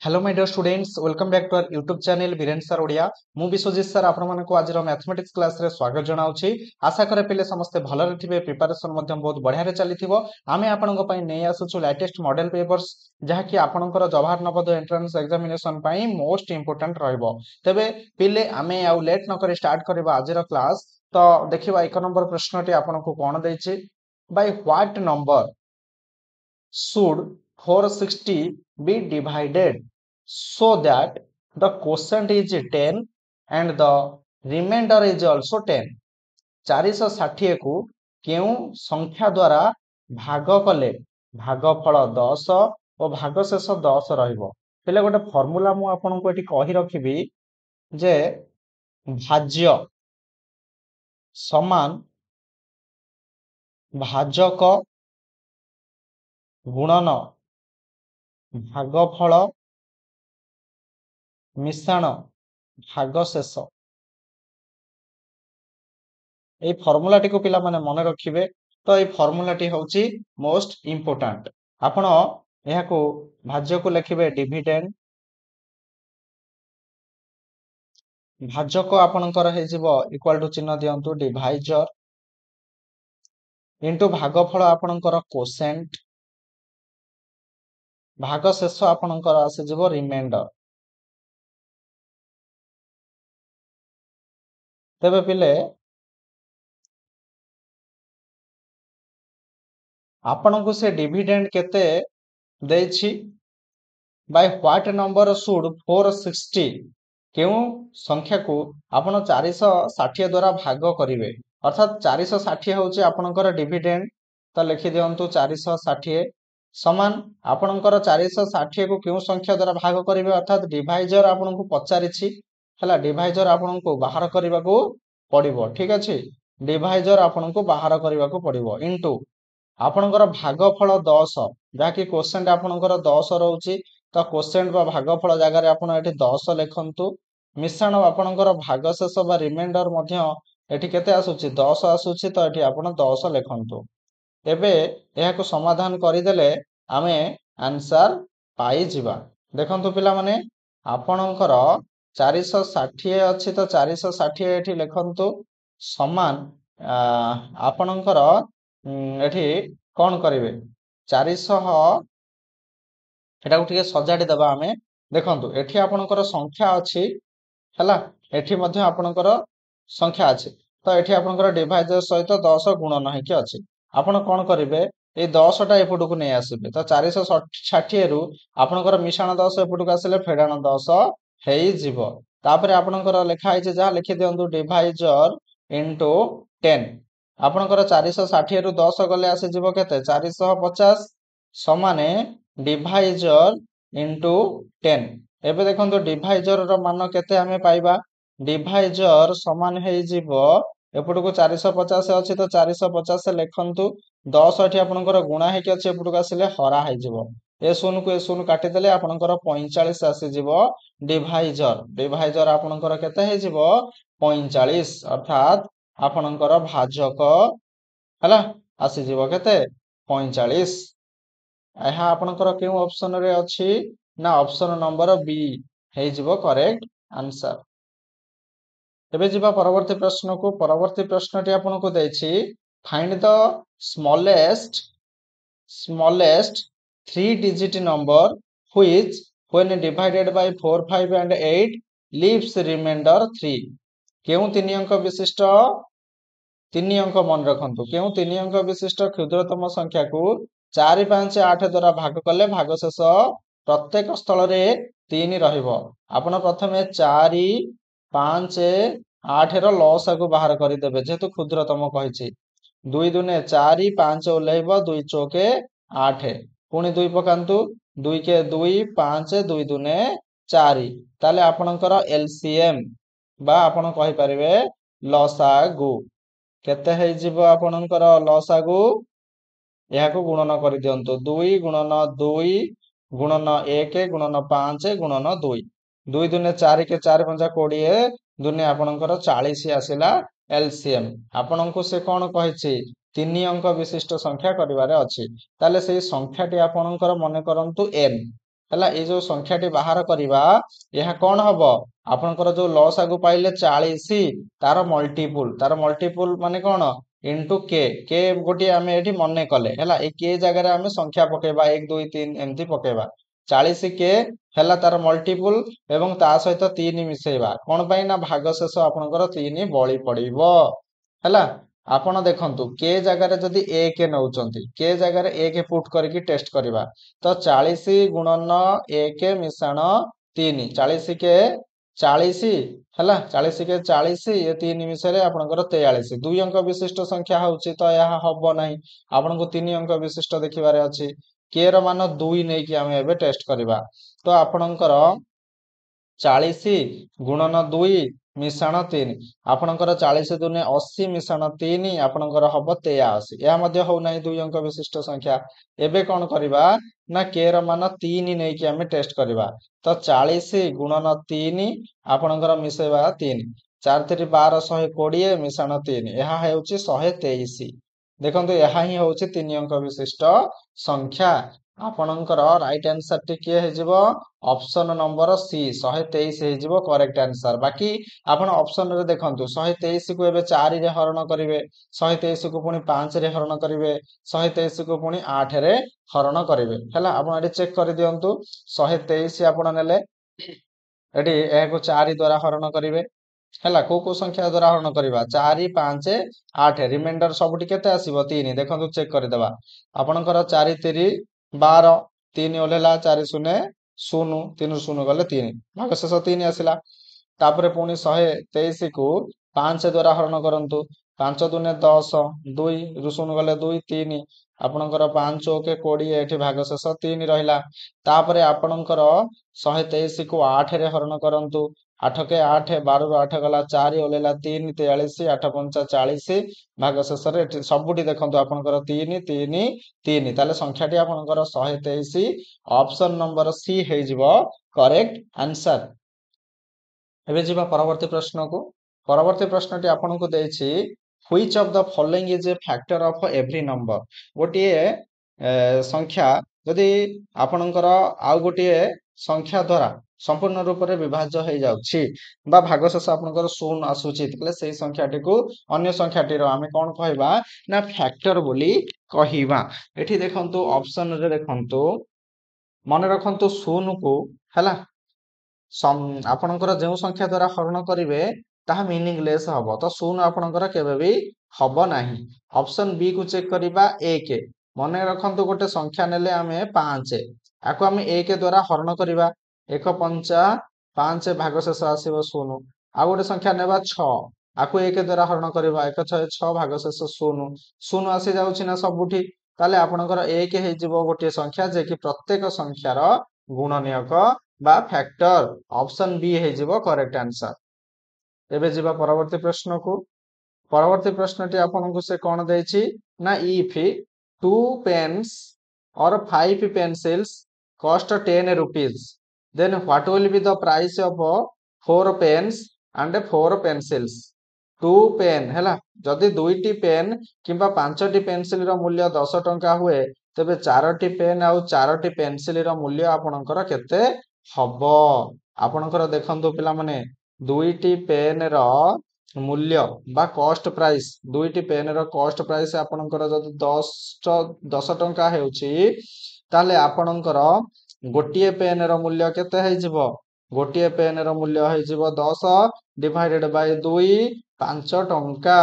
Hello my dear students welcome back to our YouTube channel Viren sir Odia मु Biswajit sir आपण मानको आज मैथमेटिक्स क्लास रे स्वागत जनाउछि। आशा करे पिले समस्त भलरे थिबे, प्रिपरेशन मध्यम बहुत बढ़िया रे चलीथिबो। आमे आपनको पई नै आसुछु लेटेस्ट मॉडल पेपर्स जहा कि आपनकर जवाहर नवोदय एंट्रेंस एग्जामिनेशन पई मोस्ट इंपोर्टेंट रहइबो। तबे पिले आमे आउ लेट न करे स्टार्ट करबा आजिर क्लास। तो देखिबा एक नंबर प्रश्नटी आपनको कोन दैछि, by what number should 460 be divided so that the quotient is 10 and the remainder is also 10। 460 को केउ संख्या द्वारा भाग कले भागफल 10 और भागशेष 10 रहिबो। पहिले गोटे फॉर्मूला मु आपनको एठी कहि रखिबी जे भाज्य समान भाजक गुणन भागफल मिश्रण भागशेष। এই ফর্মুলাটি को पिला माने मन रखिबे। तो এই ফর্মুলাটি होची मोस्ट इंपोर्टेंट। आपण एहा को भाज्य को लिखिबे डिविडेंड, भाजक आपणकर हे जिवो इक्वल टू चिन्ह दियंतु डिवाइजर इनटू भागफल आपणकर कोसेंट, भागशेष आपणकर आसे जिवो रिमाइंडर। तबे पिले आपनको से डिविडेंड केते देछि, बाय व्हाट नंबर शुड 460 केउ संख्या को आपण 460 द्वारा भाग करिवे। अर्थात 460 होची आपणकर डिविडेंड। तो लिखि दियंतु 460 समान आपणकर 460 को केउ संख्या द्वारा भाग करिवे। अर्थात डिवाइजर आपनको पचारिछि हला, डिवाइजर आपनको बाहर करिवा को पड़िबो। ठीक अछि, डिवाइजर आपनको बाहर करिवा को पड़िबो इनटू आपणकर भागफल 10 जाकी क्वेश्चन आपणकर 10 रहउची। तो क्वेश्चन बा भागफल जगह रे आपण एठी 10 लिखंतु, मिश्रण आपणकर भागशेष बा रिमाइंडर मध्य एठी केते आसुची 10 आसुची। तो एठी आपण 10 लिखंतु। एबे एहा को समाधान करि देले आमे आंसर पाई जिबा। देखंतु पिला माने आपणकर 460 अछि तो 460 एठी लिखंतु समान आपणकर एठी कोन करिवे 400 एटा को ठीक सजाडी दबा आमे। देखंतु एठी आपणकर संख्या अछि हला, एठी मध्य आपणकर संख्या अछि। तो एठी आपणकर डिवाइजर सहित 10 गुणन हेकि अछि। आपण कोन करिवे ए 10 टा एपटु को नै आसीबे। तो 460 रु आपणकर मिश्रण 10 एपटु को आसीले फेडाण 10 हेई जिवो। तापरे आपणकर लेखा आइছে जा लिखि दियंतु डिवाइजर इनटू 10। आपणकर 460 रु 10 गले आसी जिवो केते 450 समाने डिवाइजर इनटू 10। एबे देखंतु डिवाइजर रो मान केते हमें पाइबा, डिवाइजर समान हेई जिवो एपटु को 450 अछि। तो 450 से लिखंतु 10 एठी आपणकर गुणा हेकि अछि, एपटु को आसीले हरा हेई जिवो। ए शून्य को ए शून्य काटि देले आपणकर 45 आसी जिवो डिवाइजर। डिवाइजर आपणकर केते हेई जिवो 45। अर्थात आपणकर भाजक हला आसी जिवो केते 45। एहा आपणकर केउ ऑप्शन रे अछि ना ऑप्शन नंबर बी हेई जिवो करेक्ट आंसर। एबे जिबा परवर्ती प्रश्न को। परवर्ती प्रश्नटी आपनको दैछि, find the smallest 3 digit number which when divided by 4 5 and 8 leaves remainder 3। केउ 3 अंक विशिष्ट 3 अंक मन रखंतु, केउ 3 अंक विशिष्ट क्षुद्रतम संख्या को 4 5 8 द्वारा भाग कले भागशेष प्रत्येक स्थल रे 3 रहिबो। आपण प्रथमे 4 5 8 रो लसा को बाहर करि देबे जेतु क्षुद्रतम कहिछि। 2 दुने 4 5 ओलेइबो 2 चौके 8 पुनी 2 पकांतु 2 के 2 5 2 दुने 4। ताले आपणकर एलसीएम बा आपण कहि परिबे लसागु केते हेई जिवो आपणकर लसागु। एहा को गुणन करि दियंतु 2 गुणन 2 गुणन 1 गुणन 5 गुणन 2। 2 दुने 4 के 4 5 20 दुने आपणकर 40 आसिला एलसीएम। आपणको से कोन कहिछि 3 अंक विशिष्ट संख्या करिवारे अछि। ताले सेही संख्याटी आपणकर मने करंतु n ହେଲା ଏଇ ଯୋଉ ସଂଖ୍ୟାଟି ବାହାର କରିବା ଏହା କଣ ହବ ଆପଣଙ୍କର ଯୋଉ ଲସାଗୁ ପାଇଲେ 40 ତାର ମଲ୍ଟିପୁଲ ମାନେ କଣ ଇଣ୍ଟୁ କେ କେ ଗୋଟିଏ ଆମେ ଏଠି ମନେ କଲେ ହେଲା ଏଇ କେ ଜାଗାରେ ଆମେ ସଂଖ୍ୟା ପକେଇବା 1 2 3 ଏମିତି ପକେଇବା 40 କେ ହେଲା ତାର ମଲ୍ଟିପୁଲ ଏବଂ ତା ସହିତ 3 ମିଶେଇବା କଣ ପାଇଁ ନା ଭାଗ ଶେଷ ଆପଣଙ୍କର 3 ବଳି ପଡିବ ହେଲା ଆପଣ ଦେଖନ୍ତୁ କେ ଜାଗାରେ ଯଦି 1 ନଉଛନ୍ତି କେ ଜାଗାରେ 1 ପୁଟ କରିକି ଟେଷ୍ଟ କରିବା ତ 40 ଗୁଣନ 1 ମିଶାଣ 3 40 କେ 40 ହେଲା 40 କେ 40 ଏ 3 ମିଶରେ ଆପଣଙ୍କର 43 ଦୁଇ ଅଙ୍କ ବିଶିଷ୍ଟ ସଂଖ୍ୟା ହଉଛି ତ ଏହା ହବ ନାହିଁ ଆପଣଙ୍କୁ 3 ଅଙ୍କ ବିଶିଷ୍ଟ ଦେଖିବାରେ ଅଛି କେ ର ମାନ 2 ନେଇକି ଆମେ ଏବେ ଟେଷ୍ଟ କରିବା ତ ଆପଣଙ୍କର 40 ଗୁଣନ 2 ମିଶାଣ 3 ଆପଣଙ୍କର 40 ଦୁନେ 80 ମିଶାଣ 3 ଆପଣଙ୍କର ହବ 83 ଏହା ମଧ୍ୟ ହଉନାହିଁ ଦୁଇ ଅଙ୍କ ବିଶିଷ୍ଟ ସଂଖ୍ୟା ଏବେ କଣ କରିବା ନା କେ ର ମାନ 3 ନେଇକି ଆମେ ଟେଷ୍ଟ କରିବା ତ 40 ଗୁଣନ 3 ଆପଣଙ୍କର ମିଶେଇବା 3 4 3 12 120 ମିଶାଣ 3 ଏହା ହେଉଛି 123 ଦେଖନ୍ତୁ ଏହା ହିଁ ହେଉଛି 3 ଅଙ୍କ ବିଶିଷ୍ଟ ସଂଖ୍ୟା ଆପଣଙ୍କର ରାଇଟ ଆନ୍ସର ଟି କିଏ ହେଇଯିବ ଅପସନ ନମ୍ବର ସି 123 ହେଇଯିବ କରେକ୍ଟ ଆନ୍ସର ବାକି ଆପଣ ଅପସନ ରେ ଦେଖନ୍ତୁ 123 କୁ ଏବେ 4 ରେ ହରଣ କରିବେ 123 କୁ ପୁଣି 5 ରେ ହରଣ କରିବେ 123 କୁ ପୁଣି 8 ରେ ହରଣ କରିବେ ହେଲା ଆପଣ ଏଠି ଚେକ୍ କରିଦିଅନ୍ତୁ 123 ଆପଣ ନେଲେ ଏଠି ଏହାକୁ 4 ଦ୍ୱାରା ହରଣ କରିବେ ହେଲା କୋଉ ସଂଖ୍ୟା ଦ୍ୱାରା ହରଣ କରିବା 4 5 8 ରିମାଇଣ୍ଡର ସବୁଠି କେତେ ଆସିବ 3 ଦେଖନ୍ତୁ ଚେକ୍ କରିଦେବା ଆପଣଙ୍କର 4 3 12 3 ଓଲେଲା 4 0 0 3 0 ଗଲେ 3 ଭାଗ ଶେଷ 3 ଆସିଲା ତାପରେ ପୁଣି 123 କୁ 5 ଦ୍ୱାରା ହରଣ କରନ୍ତୁ 5 ଦୁନେ 10 2 ରୁ 0 ଗଲେ 2 3 ଆପଣଙ୍କର 5 ଓକେ 20 ଏଠି ଭାଗ ଶେଷ 3 ରହିଲା ତାପରେ ଆପଣଙ୍କର 123 କୁ 8 ରେ ହରଣ କରନ୍ତୁ 8 କେ 8 12 ରୁ 8 ଗଲା 4 ଓଲେଲା 3 43 8 5 40 ଭାଗ ଶେଷରେ ଏଠି ସବୁଠି ଦେଖନ୍ତୁ ଆପଣଙ୍କର 3 3 3 ତାହେଲେ ସଂଖ୍ୟାଟି ଆପଣଙ୍କର 123 ଅପସନ ନମ୍ବର ସି ହେଇଯିବ କରେକ୍ଟ ଆନ୍ସର ଏବେ ଯିବା ପରବର୍ତ୍ତୀ ପ୍ରଶ୍ନକୁ ପରବର୍ତ୍ତୀ ପ୍ରଶ୍ନଟି ଆପଣଙ୍କୁ ଦେଇଛି which of the following is a factor of every number ଗୋଟିଏ ସଂଖ୍ୟା ଯଦି ଆପଣଙ୍କର ଆଉ ଗୋଟିଏ ସଂଖ୍ୟା ଦ୍ୱାରା ସମ୍ପୂର୍ଣ୍ଣ ରୂପରେ ବିଭାଜ୍ୟ ହେଇଯାଉଛି ବା ଭାଗଶେଷ ଆପଣଙ୍କର ଶୂନ ଆସୁଛି ତାହେଲେ ସେଇ ସଂଖ୍ୟାଟିକୁ ଅନ୍ୟ ସଂଖ୍ୟାଟିର ଆମେ କଣ କହିବା ନା ଫ୍ୟାକ୍ଟର ବୋଲି କହିବା ଏଠି ଦେଖନ୍ତୁ ଅପସନ ରେ ଦେଖନ୍ତୁ ମନେ ରଖନ୍ତୁ ଶୂନକୁ ହେଲା ଆପଣଙ୍କର ଯେଉଁ ସଂଖ୍ୟା ଦ୍ୱାରା ହରଣ କରିବେ ତାହା ମିନିଂଲେସ୍ ହବ ତ ଶୂନ ଆପଣଙ୍କର କେବେ ବି ହବ ନାହିଁ ଅପସନ ବି କୁ ଚେକ୍ କରିବା 1 ମନେ ରଖନ୍ତୁ ଗୋଟେ ସଂଖ୍ୟା ନେଲେ ଆମେ 5 ଆକୁ ଆମେ 1 ଦ୍ୱାରା ହରଣ କରିବା 1 5 5 ଭାଗ ଶେଷ ଆସିବ ଶୂନ ଆଉ ଗୋଟେ ସଂଖ୍ୟା ନେବା 6 ଆକୁ 1 ଦ୍ୱାରା ହରଣ କରିବା 1 6 6 ଭାଗ ଶେଷ ଶୂନ ଶୂନ ଆସି ଯାଉଛି ନା ସବୁଠି ତାହେଲେ ଆପଣଙ୍କର 1 ହେଇଯିବ ଗୋଟିଏ ସଂଖ୍ୟା ଯେ କି ପ୍ରତ୍ୟେକ ସଂଖ୍ୟାର ଗୁଣନୀୟକ বা ଫ୍ୟାକ୍ଟର ଅପସନ ବି ହେଇଯିବ କରେକ୍ଟ ଆନ୍ସର ଏବେ ଯିବା ପରବର୍ତ୍ତୀ ପ୍ରଶ୍ନକୁ ପରବର୍ତ୍ତୀ ପ୍ରଶ୍ନଟି ଆପଣଙ୍କୁ ସେ କଣ ଦେଇଛି ନା if 2 pens or 5 pencils cost 10 rupees then what will be the price of 4 pens and 4 pencils 2 pain ହେଲା ଯଦି ଦୁଇଟି ପେନ୍ କିମ୍ବା 5ଟି ପେନସିଲ ର ମୂଲ୍ୟ 10 ଟଙ୍କା ହୁଏ ତେବେ 4ଟି ପେନ୍ ଆଉ 4ଟି ପେନସିଲ ର ମୂଲ୍ୟ ଆପଣଙ୍କର କେତେ ହବ ଆପଣଙ୍କର ଦେଖନ୍ତୁ ପିଲାମାନେ ଦୁଇଟି ପେନ୍ ର ମୂଲ୍ୟ ବା କଷ୍ଟ ପ୍ରାଇସ୍ ଦୁଇଟି ପେନ୍ ର କଷ୍ଟ ପ୍ରାଇସ୍ ଆପଣଙ୍କର ଯଦି 10 ଟଙ୍କା ହେଉଛି ତାହେଲେ ଆପଣଙ୍କର ଗୋଟିଏ ପେନ୍ ର ମୂଲ୍ୟ କେତେ ହେଇଯିବ ଗୋଟିଏ ପେନ୍ ର ମୂଲ୍ୟ ହେଇଯିବ 10 ଡିଭାଇଡେଡ୍ ବାଇ 2 5 ଟଙ୍କା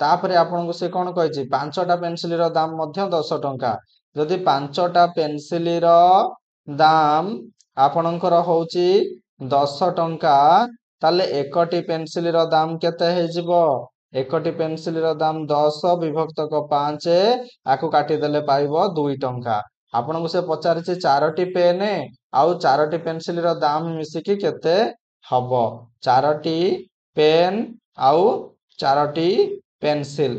ତାପରେ ଆପଣଙ୍କୁ ସେ କଣ କହିଛି 5ଟା ପେନସିଲ ର ଦାମ ମଧ୍ୟ 10 ଟଙ୍କା ଯଦି 5ଟା ପେନସିଲ ର ଦାମ ଆପଣଙ୍କର ହଉଛି 10 ଟଙ୍କା ତାହେଲେ एकटी ପେନସିଲ ର ଦାମ କେତେ ହେଇଯିବ एकटी ପେନସିଲ ର ଦାମ 10 ବିଭକ୍ତକ 5 ଆକୁ କାଟିଦେଲେ ପାଇବ 2 ଟଙ୍କା ଆପଣଙ୍କୁ ସେ ପଚାରିଛି 4ଟି ପେନ୍ ଆଉ 4ଟି ପେନସିଲ ର ଦାମ ମିଶିକି କେତେ ହବ 4ଟି ପେନ୍ ଆଉ 4ଟି ପେନସିଲ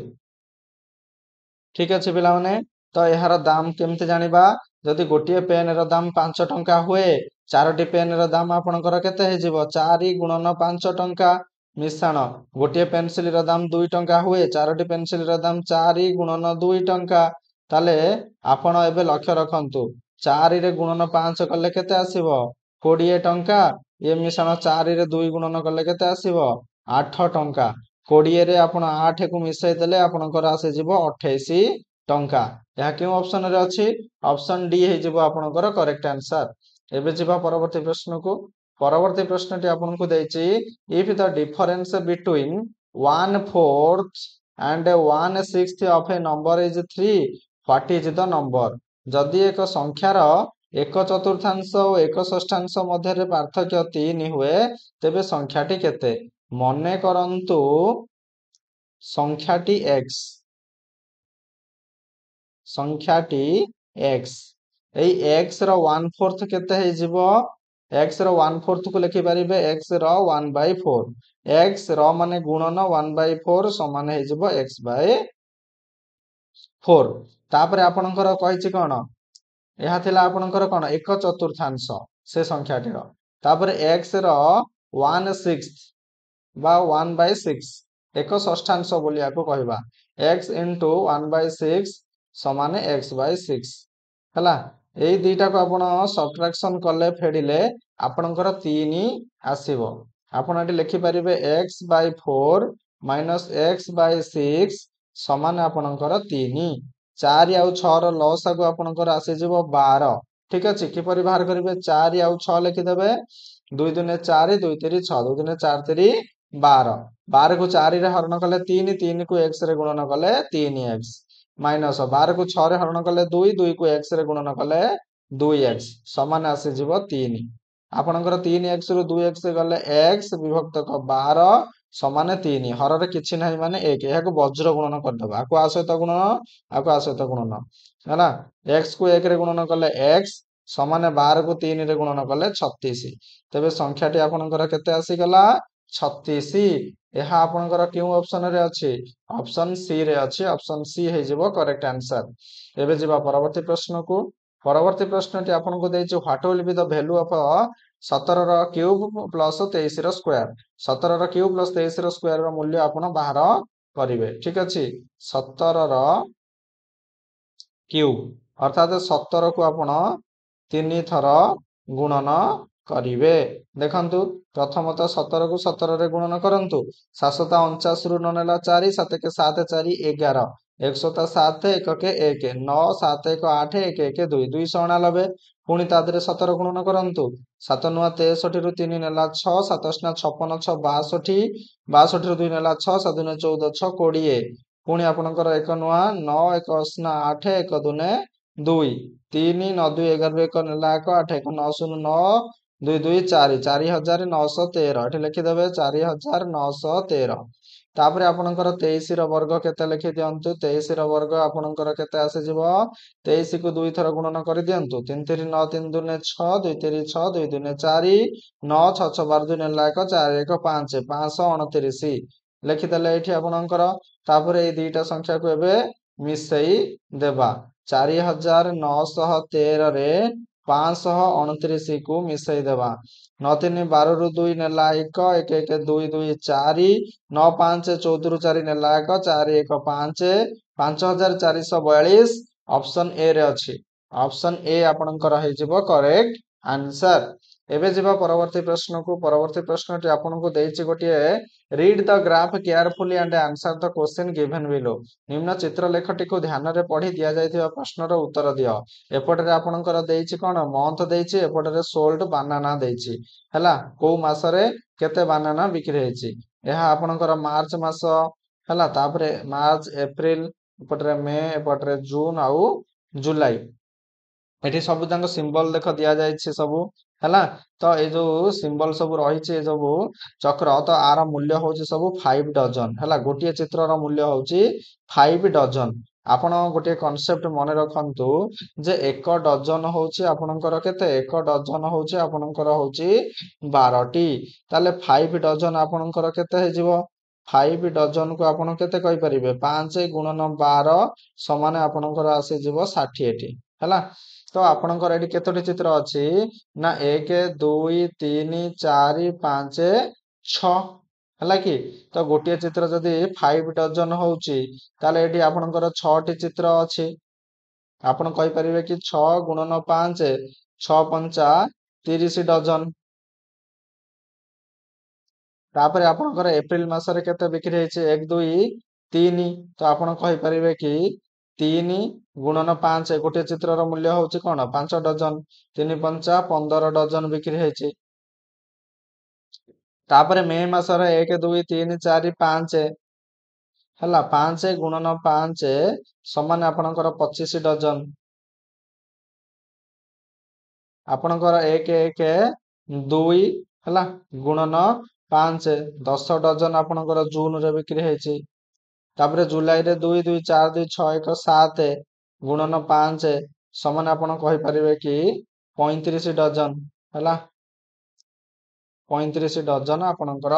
ଠିକ ଅଛି ପିଲାମାନେ ତ ଏହାର ଦାମ କେମିତି ଜାଣିବା ଯଦି ଗୋଟିଏ ପେନ୍ ର ଦାମ 5 ଟଙ୍କା ହୁଏ 4ଟି ପେନ୍ ର ଦାମ ଆପଣଙ୍କର କେତେ ହେଇଯିବ 4 ଗୁଣନ 5 ଟଙ୍କା ମିଶାଣ ଗୋଟିଏ ପେନସିଲ ର ଦାମ 2 ଟଙ୍କା ହୁଏ 4ଟି ପେନସିଲ ର ଦାମ 4 ଗୁଣନ 2 ଟଙ୍କା ତାହେଲେ ଆପଣ ଏବେ ଲକ୍ଷ୍ୟ ରଖନ୍ତୁ 4 रे गुणन 5 कले केते आसीबो 20 टंका ये मिश्रण 4 रे 2 गुणन कले केते आसीबो 8 टंका 20 रे आपण 8 को मिसई देले आपनकर आसे जिवो 28 टंका यह क्यों ऑप्शन रे अछि ऑप्शन डी हे जिवो आपनकर करेक्ट आंसर एबे जिबा परवर्ती प्रश्न को परवर्ती प्रश्नटी आपनको देछि if the difference between 1/4 and 1/6 of a number is 3 what is the number जदि एक संख्यार 1/4 और 1/6 मध्य पार्थक्य 3 हुए तेबे संख्याटी केते मने करंतु संख्याटी x एई x रो 1/4 केते हे जिवो x रो 1/4 को लिखि परिबे x रो 1/4 x रो माने गुणन 1/4 समान हे जिवो x/4 तापरे आपनकर कहिछि कोन एहा थिला आपनकर कोन 1/4 से संख्याटी रो तापरे x रो 1/6 बा 1/6 1/6 बोलिया को कहबा x into 1/6 समान x/6 हला एई दुईटा को आपण सब्ट्रैक्शन कले फेडिले आपनकर 3 आसीबो आपण एटी लिखि परिबे x/4 minus x/6 समान आपनकर 3 4 आउ 6 रो लॉस को आपनकर आसे जिवो 12 ठीक अछि कि परि बाहर करिवे 4 आउ 6 लिखि देबे 2 दुने 4 2 3 6 2 दुने 4 3 12 12 को 4 रे हरण कले 3 3 को x रे गुणन कले 3x माइनस 12 को 6 रे हरण कले 2 2 को x रे गुणन कले 2x समान आसे जिवो 3 आपनकर 3x रु 2x गले x विभक्त 12 समान 3 हर रे किछि नाही माने 1 एहा को वज्र गुणन कर दबा आको आसयत गुणन आको आसयत गुणन हैला x को 1 रे गुणन कले x समान 12 को 3 रे गुणन कले 36 तबे संख्याटी आपनकर केते आसी गला 36 एहा आपनकर क्यों ऑप्शन रे अछि ऑप्शन सी रे अछि ऑप्शन सी हे जिवो करेक्ट आंसर एबे जिबा परवर्ती प्रश्न को परवर्ती प्रश्नटी आपनको देछि what will be the value of 17 रो क्यूब प्लस 23 रो स्क्वायर 17 रो क्यूब प्लस 23 रो स्क्वायर रो मूल्य आपण बाहर करिवे ठीक अछि 17 रो क्यूब अर्थात 17 को आपण 3 थर गुणन करिवे देखंतु प्रथमतः 17 को 17 रे गुणन करंतु 749 रु न नेला 4 7 के 7 4 11 107 1 के 1 9 7 1 8 1 1 2 290 पुणी तादरे 17 गुणन करंतु 7 9 63 रु 3 नेला 6 7 8 56 6 62 62 रु 2 नेला 6 7 9 14 6 20 पुणी आपनकर 1 9 9 1 8 1 2 2 3 9 2 11 1 नेला 1 8 1 9 0 9 2 2 4 4913 एठी लिखि देबे 4913 तापरे आपनकर 23 रो वर्ग केते लिखि दियंतु 23 रो वर्ग आपनकर केते आसे जिवो 23 को 2 थर गुणन करि दियंतु 3 3 9 3 2 6 2 3 6 2 2 4 9 6 6 12 2 नेला 1 4 1 5 529 लिखि देले एठी आपनकर तापरे ए दुईटा संख्या को एबे मिसई देबा 4913 रे 529 को मिसई देबा 9 3 12 रु 2 नेला 1 1 1 2 2 4 9 5 14 रु 4 नेला 1 4 1 5 5442 ऑप्शन ए रे अछि ऑप्शन ए आपनकर हे जिवो करेक्ट आंसर एबे जिबा परवर्ती प्रश्न को परवर्ती प्रश्नटी आपनको देछि गोटिए read the graph carefully and answer the question given below निम्न चित्र लेखटी को ध्यान रे पढ़ी दिया जायथिबा प्रश्नर उत्तर दियो एपटरे आपनकर देछि कोन मंथ देछि एपटरे सोल्ड बनाना देछि हला को मासरे केते बनाना बिक्री हेछि एहा आपनकर मार्च मास हला तापरे मार्च अप्रैल एपटरे मे एपटरे जून आउ जुलाई एठी सब जांक सिंबल देख दिया जायछि सब हला तो ए जो सिंबल सब रहिछि ए सब चक्र तो आर मूल्य होछि सब 5 डजन हला गोटिए चित्र रो मूल्य होछि 5 डजन आपण गोटे कांसेप्ट मने रखंतु जे एक डजन होछि आपनकर केते एक डजन होछि आपनकर होछि 12 टी ताले 5 डजन आपनकर केते हे जिवो 5 डजन को आपण केते कहि परिबे 5 गुणन 12 समान आपनकर आसे जिवो 60 टी हला तो आपनकर एटी केतोटी चित्र अछि ना 1 2 3 4 5 6 हला कि तो गोटिए चित्र जदी 5 डजन होउची ताले एटी आपनकर 6 टी चित्र अछि ଆପଣ କହିପାରିବେ କି 6 ଗୁଣନ 5 6 ପଞ୍ଚା 30 ଡଜନ। ତାପରେ ଆପଣଙ୍କର ଏପ୍ରିଲ ମାସରେ କେତେ ବିକ୍ରି ହେଇଛି 1 2 3, ତ ଆପଣ କହିପାରିବେ କି 3 ଗୁଣନ 5, ଗୋଟିଏ ଚିତ୍ରର ମୂଲ୍ୟ ହଉଛି କଣ 5 ଡଜନ, 3 ପଞ୍ଚା 15 ଡଜନ ବିକ୍ରି ହେଇଛି। ତାପରେ ମେ ମାସରେ 1 2 3 4 5 ହେଲା, 5 ଗୁଣନ 5 ସମାନ ଆପଣଙ୍କର 25 ଡଜନ। ଆପଣଙ୍କର 1 1 2 ହେଲା ଗୁଣନ 5 10 ଡଜନ ଆପଣଙ୍କର ଜୁନରେ ବିକ୍ରି ହେଇଛି। ତାପରେ ଜୁଲାଇରେ 2 2 4 2 6 1 7 ଗୁଣନ 5 ସମାନ ଆପଣ କହିପାରିବେ କି 35 ଡଜନ ହେଲା, 35 ଡଜନ ଆପଣଙ୍କର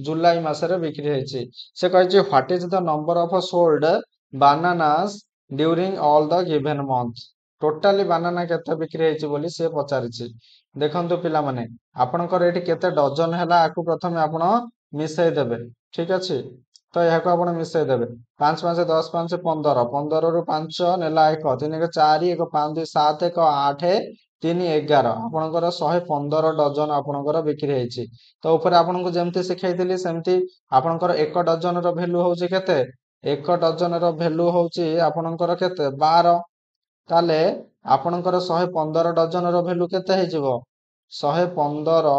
ଜୁଲାଇ ମାସରେ ବିକ୍ରି ହେଇଛି। ସେ କହିଛି what is the number of sold bananas during all the given month. Totally banana କେତେ ବିକ୍ରି ହେଇଛି ବୋଲି ସେ ପଚାରିଛି। ଦେଖନ୍ତୁ ପିଲାମାନେ, ଆପଣଙ୍କର ଏଠି କେତେ ଡଜନ ହେଲା ଆକୁ ପ୍ରଥମେ ଆପଣ ମିଶେଇ ଦେବେ। ଠିକ ଅଛି, ତ ଏହାକୁ ଆପଣ ମିଶେଇ ଦେବେ। 5 5 10 5 15, 15 ରୁ 5 ନେଲା 1, 3 1 4, 1 5 2 7, 1 8, 3 11, ଆପଣଙ୍କର 115 ଡଜନ ଆପଣଙ୍କର ବିକ୍ରି ହେଇଛି। ତ ଉପରେ ଆପଣଙ୍କୁ ଯେମିତି ଶିଖେଇଥିଲି ସେମିତି ଆପଣଙ୍କର 1 ଡଜନର ଭ୍ୟାଲୁ ହଉଛି କେତେ, 1 ଡଜନର ଭ୍ୟାଲୁ ହଉଛି ଆପଣଙ୍କର କେତେ 12। ତାହେଲେ ଆପଣଙ୍କର 115 ଡଜନର ଭ୍ୟାଲୁ କେତେ ହେଇଯିବ, 115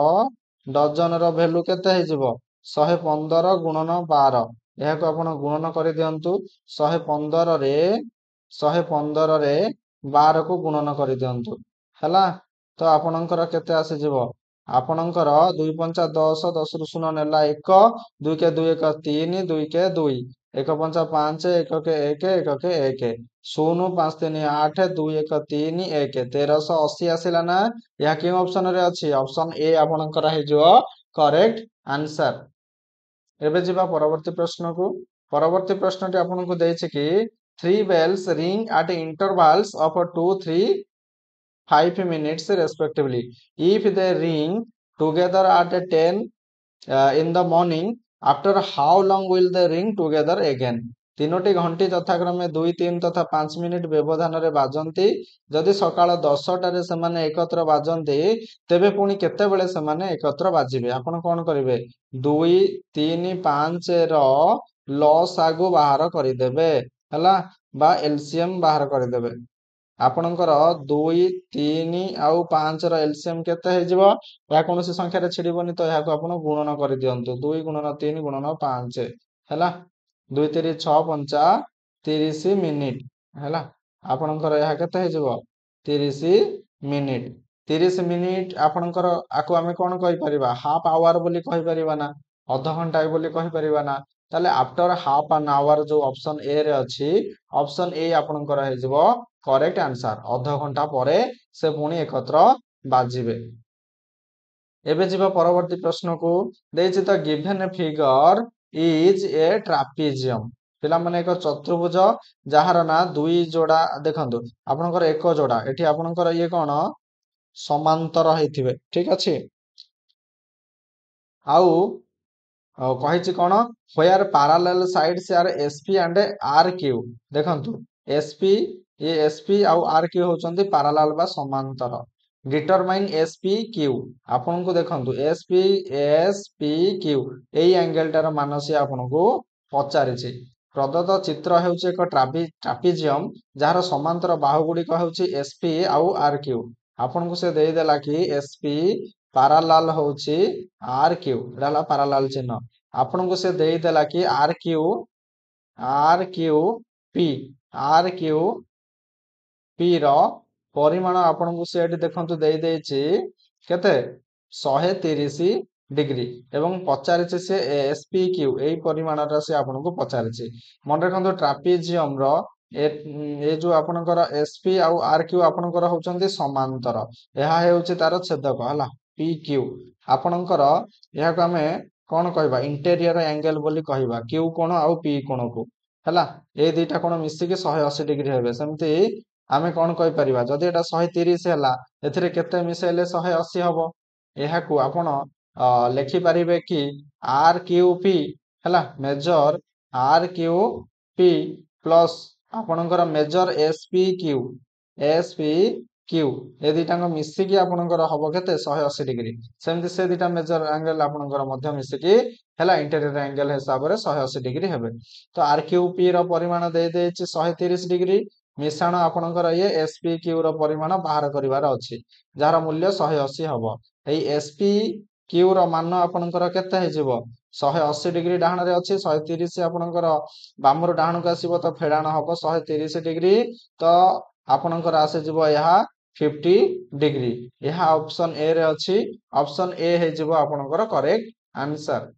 ଡଜନର ଭ୍ୟାଲୁ କେତେ ହେଇଯିବ 115 ଗୁଣନ 12। ଏହାକୁ ଆପଣ ଗୁଣନ କରିଦିଅନ୍ତୁ। 115ରେ 12କୁ ଗୁଣନ କରିଦିଅନ୍ତୁ ହେଲା। ତ ଆପଣଙ୍କର କେତେ ଆସିଯିବ, ଆପଣଙ୍କର 2 ପଞ୍ଚା 10, 10 ରୁ 0 ନେଲା 1, 2 କେ 2 1 3, 2 କେ 2, 1 ପଞ୍ଚା 5, 1 କେ 1, 1 କେ 1, 0 5 3 8, 2 1 3 1, 1380 ଆସିଲା ନା। ଏହା କେଉଁ ଅପସନ ରେ ଅଛି, ଅପସନ ଏ ଆପଣଙ୍କର ହେଇଯିବ କରେକ୍ଟ ଆନ୍ସର। ଏବେ ଯିବା ପରବର୍ତ୍ତୀ ପ୍ରଶ୍ନକୁ। ପରବର୍ତ୍ତୀ ପ୍ରଶ୍ନଟି ଆପଣଙ୍କୁ ଦେଇଛି କି 3 bells ring at intervals of 2 3 5 minutes respectively. If they ring together at 10 in the morning, after how long will they ring together again? ତିନୋଟି ଘଣ୍ଟି ଯଥାକ୍ରମେ 2 3 ତଥା 5 ମିନିଟ ବ୍ୟବଧାନରେ ବାଜନ୍ତି। ଯଦି ସକାଳ 10ଟାରେ ସେମାନେ ଏକତ୍ର ବାଜନ୍ତି ତେବେ ପୁଣି କେତେବେଳେ ସେମାନେ ଏକତ୍ର ବାଜିବେ? ଆପଣ କଣ କରିବେ, 2 3 5 ର ଲସାଗୁ ବାହାର କରିଦେବେ ହେଲା, ବା ଏଲସିଏମ ବାହାର କରିଦେବେ। ଆପଣଙ୍କର 2 3 ଆଉ 5 ର ଏଲସିଏମ କେତେ ହେଇଯିବ, ଏହା କୌଣସି ସଂଖ୍ୟାରେ ଛିଡିବନି, ତ ଏହାକୁ ଆପଣ ଗୁଣନ କରିଦିଅନ୍ତୁ। 2 ଗୁଣନ 3 ଗୁଣନ 5 ହେଲା, 2 3 6 ପଞ୍ଚା 30 ମିନିଟ ହେଲା। ଆପଣଙ୍କର ଏହା କେତେ ହେଇଯିବ 30 ମିନିଟ। 30 ମିନିଟ ଆପଣଙ୍କର ଆକୁ ଆମେ କଣ କହିପାରିବା, ହାଫ ଆୱାର ବୋଲି କହିପାରିବା ନା, ଅଧଘଣ୍ଟା ବୋଲି କହିପାରିବା ନା। ତାହେଲେ ଆଫ୍ଟର ହାଫ ଆନ୍ ଆୱାର ଯୋଉ ଅପସନ ଏ ରେ ଅଛି, ଅପସନ ଏ ଆପଣଙ୍କର ହେଇଯିବ କରେକ୍ଟ ଆନ୍ସର। ଅଧଘଣ୍ଟା ପରେ ସେ ପୁଣି ଏକତ୍ର ବାଜିବେ। ଏବେ ଯିବା ପରବର୍ତ୍ତୀ ପ୍ରଶ୍ନକୁ। ଦେଇଛି ତ ଗିଭେନ ଫିଗର ଇଜ ଏ ଟ୍ରାପିଜିୟମ। ପିଲାମାନେ ଏକ ଚତୁର୍ଭୁଜ ଯାହାର ନା 2 ଯୋଡା, ଦେଖନ୍ତୁ ଆପଣଙ୍କର 1 ଯୋଡା, ଏଠି ଆପଣଙ୍କର ଇଏ କଣ ସମାନ୍ତର ହେଇଥିବେ। ଠିକ ଅଛି, ଆଉ କହିଛି କଣ where parallel sides are SP and RQ। ଦେଖନ୍ତୁ SP, ଏ SP ଆଉ RQ ହଉଛନ୍ତି parallel ବା ସମାନ୍ତର। determine SPQ। ଆପଣଙ୍କୁ ଦେଖନ୍ତୁ SPQ ଏଇ ଆଙ୍ଗେଲଟାର ମାନ ସିଏ ଆପଣଙ୍କୁ ପଚାରିଛି। ପ୍ରଦତ୍ତ ଚିତ୍ର ହେଉଛି ଏକ ଟ୍ରାପିଜିୟମ ଯାହାର ସମାନ୍ତର ବାହୁ ଗୁଡିକ ହେଉଛି SP ଆଉ RQ। ଆପଣଙ୍କୁ ସେ ଦେଇଦେଲା କି SP ପାରାଲାଲ ହଉଛି RQ, ଏଟା ହେଲା ପାରାଲାଲ ଚିହ୍ନ। ଆପଣଙ୍କୁ ସେ ଦେଇଦେଲା କି RQP ର ପରିମାଣ ଆପଣଙ୍କୁ ସେ ଏଠି ଦେଖନ୍ତୁ ଦେଇଦେଇଛି କେତେ 130 ଡିଗ୍ରୀ, ଏବଂ ପଚାରିଛି ସେ SPQ ଏଇ ପରିମାଣଟା ସେ ଆପଣଙ୍କୁ ପଚାରିଛି। ମନେ ରଖନ୍ତୁ ଟ୍ରାପିଜିୟମ ର ଏ ଯୋଉ ଆପଣଙ୍କର SP ଆଉ RQ ଆପଣଙ୍କର ହଉଛନ୍ତି ସମାନ୍ତର, ଏହା ହେଉଛି ତାର ଛେଦକ ହେଲା PQ। ଆପଣଙ୍କର ଏହାକୁ ଆମେ କଣ କହିବା, ଇଣ୍ଟେରିୟର ଆଙ୍ଗେଲ ବୋଲି କହିବା, Q କୋଣ ଆଉ P କୋଣକୁ ହେଲା। ଏଇ ଦିଟା କୋଣ ମିଶିକି 180 ଡିଗ୍ରୀ ହେବେ। ସେମିତି ଆମେ କଣ କହିପାରିବା, ଯଦି ଏଟା 130 ହେଲା, ଏଥିରେ କେତେ ମିଶେଇଲେ 180 ହବ। ଏହାକୁ ଆପଣ ଲେଖିପାରିବେ କି RQP ହେଲା, ମେଜର RQP ପ୍ଲସ ଆପଣଙ୍କର measure SPQ S P Q ए दुईटाक मिसिकी आपणकर हम के 180 डिग्री सेमती से दुईटा मेजर एंगल आपणकर मिसिकी है इंटेरियर एंगल हिसाब से 180 डिग्री हेबे तो आर क्यू पी परिमाण दे 130 डिग्री मिश्रण आपणकर ये एस पी क्यू परिमाण बाहर करिवार अछि जार मूल्य 180 हम एई एस पी क्यू मान आपणकर केते हेजिवो 180 डिग्री डाहण रे अछि 130 आपणकर बामर डाहण को आसीबो तो फेडाण हबो 130 डिग्री तो आपणकर आसे जिवो यहा 50 डिग्री यह ऑप्शन ए रे अछि ऑप्शन ए हे जिवो आपणकर करेक्ट आंसर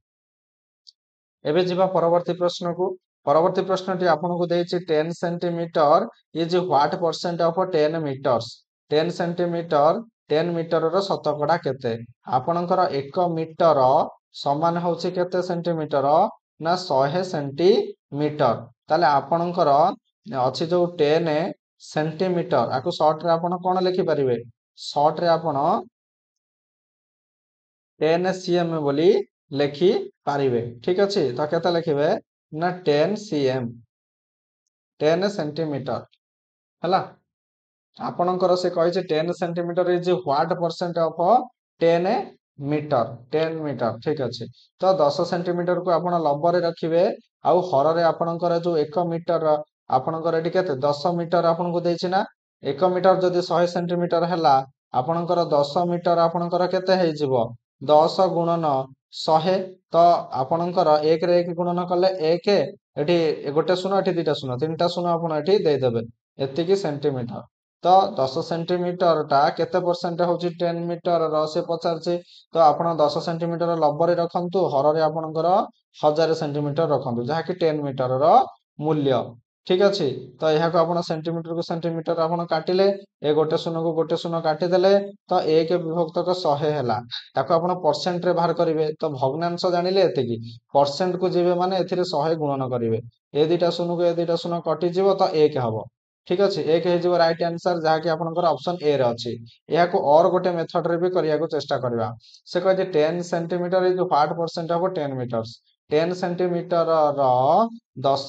एबे जिबा परवर्ती प्रश्न को परवर्ती प्रश्नटी आपनको देछि 10 सेंटीमीटर ये जे what percent of 10 metres 10 centimetre 10 metre रो शतकड़ा केते आपणकर 1 मीटर समान होछि केते सेंटीमीटर ना 100 सेंटीमीटर ताले आपणकर अछि जो 10 सेंटीमीटर आको शॉर्ट रे आपण कोन लिखि परिबे शॉर्ट रे आपण 10 cm बोली लेखि पारिबे ठीक अछि तो केते लिखिबे ना 10 cm 10 सेंटीमीटर हला आपणकर से कहि जे 10 centimetre is what percent of 10 metre 10 metre ठीक अछि तो 10 सेंटीमीटर को आपण लंब रे रखिबे आउ हर रे आपणकर जो 1 मीटर आपणकर एटी केते 10 मीटर आपन को देछि ना 1 मीटर जदि 100 सेंटीमीटर हला आपणकर 10 मीटर आपणकर केते हे जिवो 10 गुणन 100 तो आपणकर 1 रे 1 गुणन कले 1 एटी गोटे शून्य एटी दुटा शून्य तीनटा शून्य आपण एटी दे देबे एति की सेंटीमीटर तो 10 सेंटीमीटर टा केते परसेंट होची 10 मीटर रो से पचारछि तो आपण 10 सेंटीमीटर लंब रे रखंतु हर रे आपणकर 1000 सेंटीमीटर रखंतु जहा कि 10 मीटर रो मूल्य ठीक अछि तो यहा को आपण सेंटीमीटर को सेंटीमीटर आपण काटिले ए गोटे शून्य को गोटे शून्य काटि देले तो 1 विभक्त को 100 हैला ताको आपण परसेंट रे बाहर करिवे तो भग्नांश जानिले एते की परसेंट को जिवे माने एथिरे 100 गुणन करिवे ए दुटा शून्य को ए दुटा शून्य कटि जिवो तो 1 हबो ठीक अछि 1 हे जिवो राइट आंसर जहा कि आपनकर ऑप्शन ए रे अछि यहा को और गोटे मेथड रे भी करिया को चेष्टा करबा से कह जे 10 centimetre is what percent of 10 metres 10 centimetre रो 10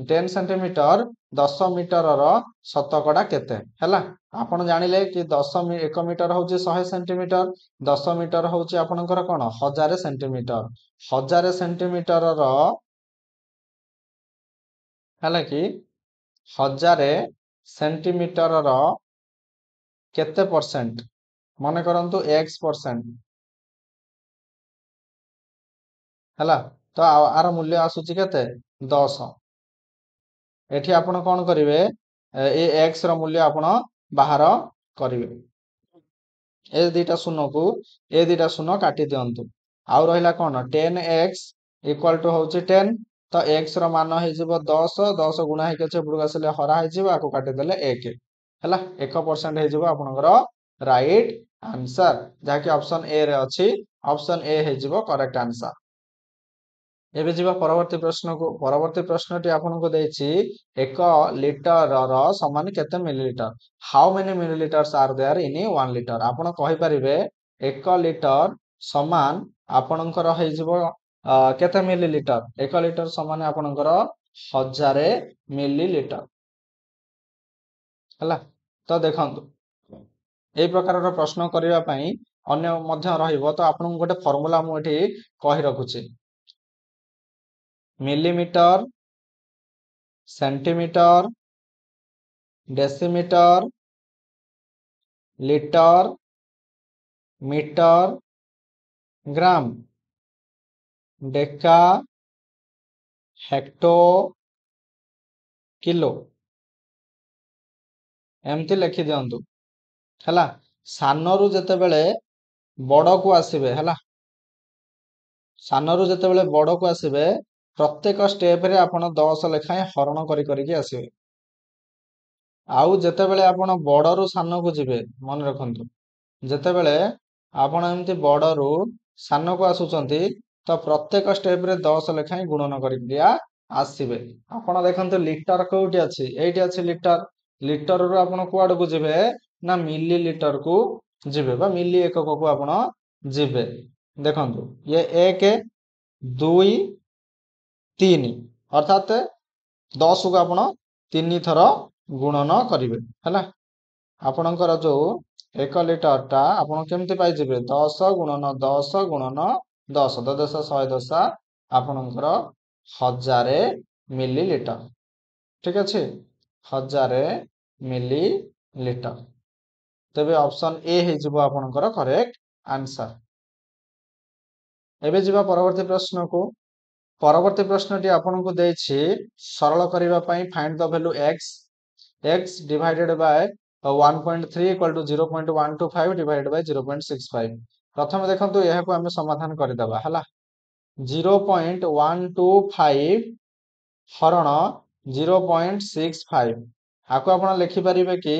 10 सेंटीमीटर 10 मीटर रो शतकड़ा केते हैला आपण जानिले कि 10 1 मीटर होची 100 सेंटीमीटर 10 मीटर होची आपनकर कोन 1000 सेंटीमीटर 1000 सेंटीमीटर रो हैला कि 1000 सेंटीमीटर रो केते परसेंट माने करंतु x परसेंट हैला तो आर मूल्य आसुची केते 10 एठी आपण कोन करिवे ए x रो मूल्य आपण बाहर करिवे ए दुटा शून्य को ए दुटा शून्य काटि दियंतु आउ रहिला कोन 10x इक्वल टू होची 10 तो x रो मान हे जिवो 10 10 गुणा हे केचे बुडगा सले हरा हे जिवो आको काटि देले 1 हैला 1% हे जिवो आपनकर राइट आंसर जहा कि ऑप्शन ए रे अछि ऑप्शन ए हे जिवो करेक्ट आंसर एबे जिबा परवर्ती प्रश्नटी आपनको देछि 1 लिटर रो समान केते millilitre how many millilitres are there in 1 litre आपण कहि परिबे 1 लिटर समान आपणकर हे जिवो केते मिलीलीटर 1 लिटर समान आपणकर 1000 मिलीलीटर हला तो देखंतु ए प्रकार रो प्रश्न करिवा पई अन्य मध्य रहिबो तो आपन गोटे फार्मूला मु एठी कहि रखुची millimetre centimetre decimetre litre metre gram deca hecto kilo एमती लिखि दियंतु हला सानरू जेतेबेले बड़ को आसीबे हला सानरू जेतेबेले बड़ को आसीबे प्रत्येक स्टेप रे आपण 10 लेखाए हरण करी करी के आसीबे आउ जेतेबेले आपण बड़रू सान को जिबे मन रखंतु जेतेबेले आपण एमती बड़रू सान को आसुचंती तो प्रत्येक स्टेप रे 10 लेखाए गुणन करी दिया आसीबे आपण देखंतु लीटर कोउटी अछि एठी अछि लीटर लीटर रो आपण कुआड को जिबे ना मिली लीटर को जिबे बा मिली एकक को आपण जिबे देखंतु ये 1 2 3 अर्थात 10 को आपण 3 थर गुणन करिवे हला ଆପଣଙ୍କର ଯୋଉ 1 ଲିଟରଟା ଆପଣ କେମିତି ପାଇଯିବେ 10 ଗୁଣନ 10 ଗୁଣନ 10 10 110 ଆପଣଙ୍କର 1000 ମିଲିଲିଟର। ଠିକ ଅଛି 1000 ମିଲିଲିଟର। ତେବେ ଅପସନ ଏ ହେଇଯିବ ଆପଣଙ୍କର କରେକ୍ଟ ଆନ୍ସର। ଏବେ ଯିବା ପରବର୍ତ୍ତୀ ପ୍ରଶ୍ନକୁ। ପରବର୍ତ୍ତୀ ପ୍ରଶ୍ନଟି ଆପଣଙ୍କୁ ଦେଇଛି ସରଳ କରିବା ପାଇଁ find the value x divided by 1.3 equal to 0.125 divided by 0.65। ପ୍ରଥମେ ଦେଖନ୍ତୁ ଏହାକୁ ଆମେ ସମାଧାନ କରିଦେବା ହେଲା 0.125 ହରଣ 0.65 ଆକୁ ଆପଣ ଲେଖିପାରିବେ କି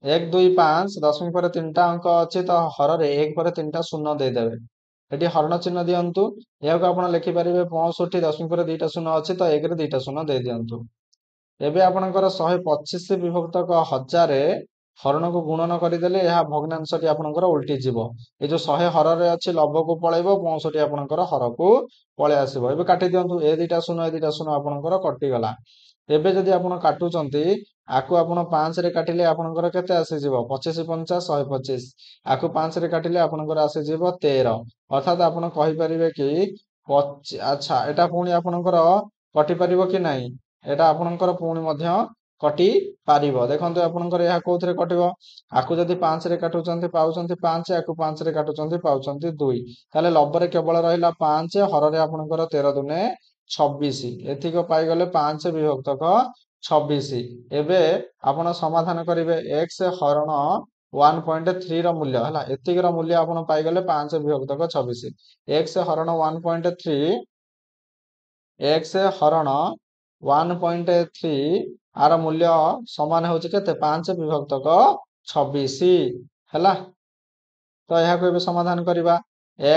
1 2 5 ଦଶମିକ ପରେ 3ଟା ଅଙ୍କ ଅଛି ତ ହରରେ 1 ପରେ 3ଟା ଶୂନ ଦେଇଦେବେ। ଏଠି ହରଣ ଚିହ୍ନ ଦିଅନ୍ତୁ ଏହାକୁ ଆପଣ ଲେଖିପାରିବେ 65 ଦଶମିକ ପରେ 2ଟା ଶୂନ ଅଛି ତ 1 ରେ 2ଟା ଶୂନ ଦେଇ ଦିଅନ୍ତୁ। ଏବେ ଆପଣଙ୍କର 125 ବିଭକ୍ତକ 1000 ହରଣକୁ ଗୁଣନ କରିଦେଲେ ଏହା ଭଗ୍ନାଂଶଟି ଆପଣଙ୍କର ଉଲ୍ଟି ଯିବ। ଏ ଯୋଉ 100 ହରରେ ଅଛି ଲବକୁ ପଳେଇବ 65 ଆପଣଙ୍କର ହରକୁ ପଳେଇ ଆସିବ। ଏବେ କାଟି ଦିଅନ୍ତୁ ଏ 2ଟା ଶୂନ ଏ 2ଟା ଶୂନ ଆପଣଙ୍କର କଟିଗଲା। ଏବେ ଯଦି ଆପଣ କାଟୁଛନ୍ତି ଆକୁ ଆପଣ 5 ରେ କାଟିଲେ ଆପଣଙ୍କର କେତେ ଆସିଯିବ 25 50 125 ଆକୁ 5 ରେ କାଟିଲେ ଆପଣଙ୍କର ଆସିଯିବ 13 ଅର୍ଥାତ ଆପଣ କହିପାରିବେ କି ଆଚ୍ଛା ଏଟା ପୁଣି ଆପଣଙ୍କର କଟି ପାରିବ କି ନାହିଁ ଏଟା ଆପଣଙ୍କର ପୁଣି ମଧ୍ୟ କଟି ପାରିବ। ଦେଖନ୍ତୁ ଆପଣଙ୍କର ଏହା କୋଉଥିରେ କଟିବ ଆକୁ ଯଦି 5 ରେ କାଟୁଛନ୍ତି ପାଉଛନ୍ତି 5 ଆକୁ 5 ରେ କାଟୁଛନ୍ତି ପାଉଛନ୍ତି 2 ତାହେଲେ ଲବରେ କେବଳ ରହିଲା 5 ହରରେ ଆପଣଙ୍କର 13 ଦୁନେ 26 ଏତିକ ପାଇଗଲେ 5 ବିଭକ୍ତକ 26। ଏବେ ଆପଣ ସମାଧାନ କରିବେ x ହରଣ 1.3 ର ମୂଲ୍ୟ ହେଲା ଏତିକିର ମୂଲ୍ୟ ଆପଣ ପାଇଗଲେ 5 ବିଭକ୍ତକ 26 x ହରଣ 1.3 x ହରଣ 1.3 ଆର ମୂଲ୍ୟ ସମାନ ହେଉଛି କେତେ 5 ବିଭକ୍ତକ 26 ହେଲା। ତ ଏହାକୁ ଏବେ ସମାଧାନ କରିବା